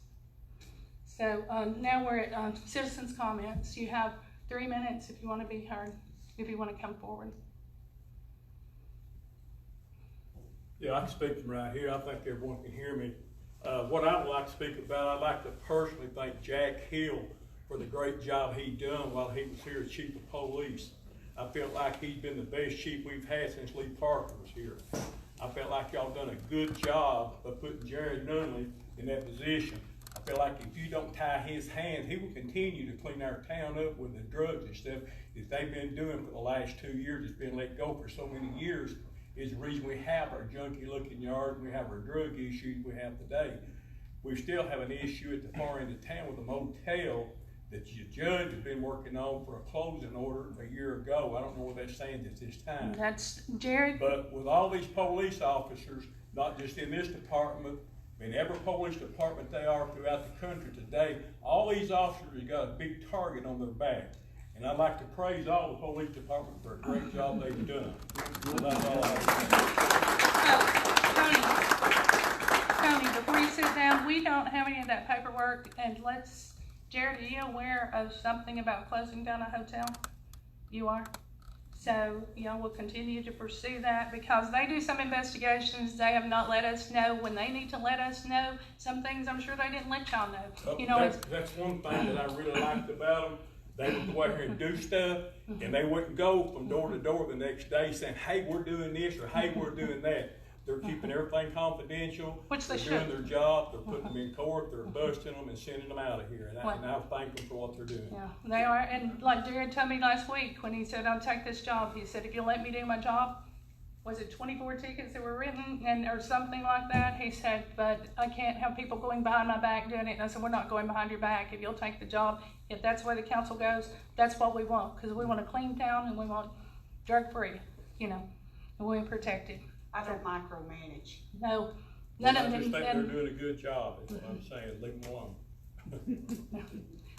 So now we're at citizens' comments. You have 3 minutes if you want to be heard, if you want to come forward. Yeah, I can speak from right here. I think everyone can hear me. What I would like to speak about, I'd like to personally thank Jack Hill for the great job he done while he was here as chief of police. I felt like he's been the best chief we've had since Lee Parker was here. I felt like y'all done a good job of putting Jared Nunley in that position. I feel like if you don't tie his hands, he will continue to clean our town up with the drugs and stuff that they've been doing for the last 2 years. It's been let go for so many years. Is the reason we have our junky looking yard, we have our drug issues we have today. We still have an issue at the far end of town with a motel that the judge has been working on for a closing order a year ago. I don't know where that stands at this time. That's Jared. But with all these police officers, not just in this department, in every police department they are throughout the country today, all these officers have got a big target on their back. And I'd like to praise all the police department for a great job they've done. So that's all I have. Tony, before you sit down, we don't have any of that paperwork, and Jared, are you aware of something about closing down a hotel? You are? So, you know, we'll continue to pursue that because they do some investigations. They have not let us know when they need to let us know. Some things I'm sure they didn't let y'all know. Well, you know, that's one thing that I really liked about them. They would go out here and do stuff, and they wouldn't go from door to door the next day saying, hey, we're doing this, or hey, we're doing that. They're keeping everything confidential. Which they should. They're doing their job. They're putting them in court. They're busting them and sending them out of here. And I thank them for what they're doing. Yeah, they are. And like Jared told me last week when he said, I'll take this job, he said, if you'll let me do my job, was it 24 tickets that were written or something like that? He said, but I can't have people going behind my back doing it. And I said, we're not going behind your back. If you'll take the job, if that's where the council goes, that's what we want. Because we want a clean town and we want drug-free, you know, and we protect it. I don't micromanage. No, none of them. I just think they're doing a good job. Is what I'm saying. Leave them alone.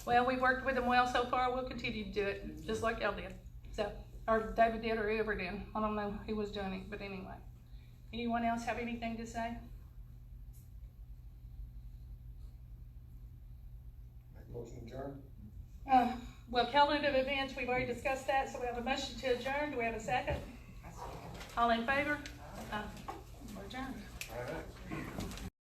Well, we worked with them well so far. We'll continue to do it, just like y'all did. So, or David did, or whoever did. I don't know who was doing it, but anyway. Anyone else have anything to say? Make motion adjourn. Well, calendar of events, we've already discussed that, so we have a motion to adjourn. Do we have a second? All in favor? We're adjourned. All right.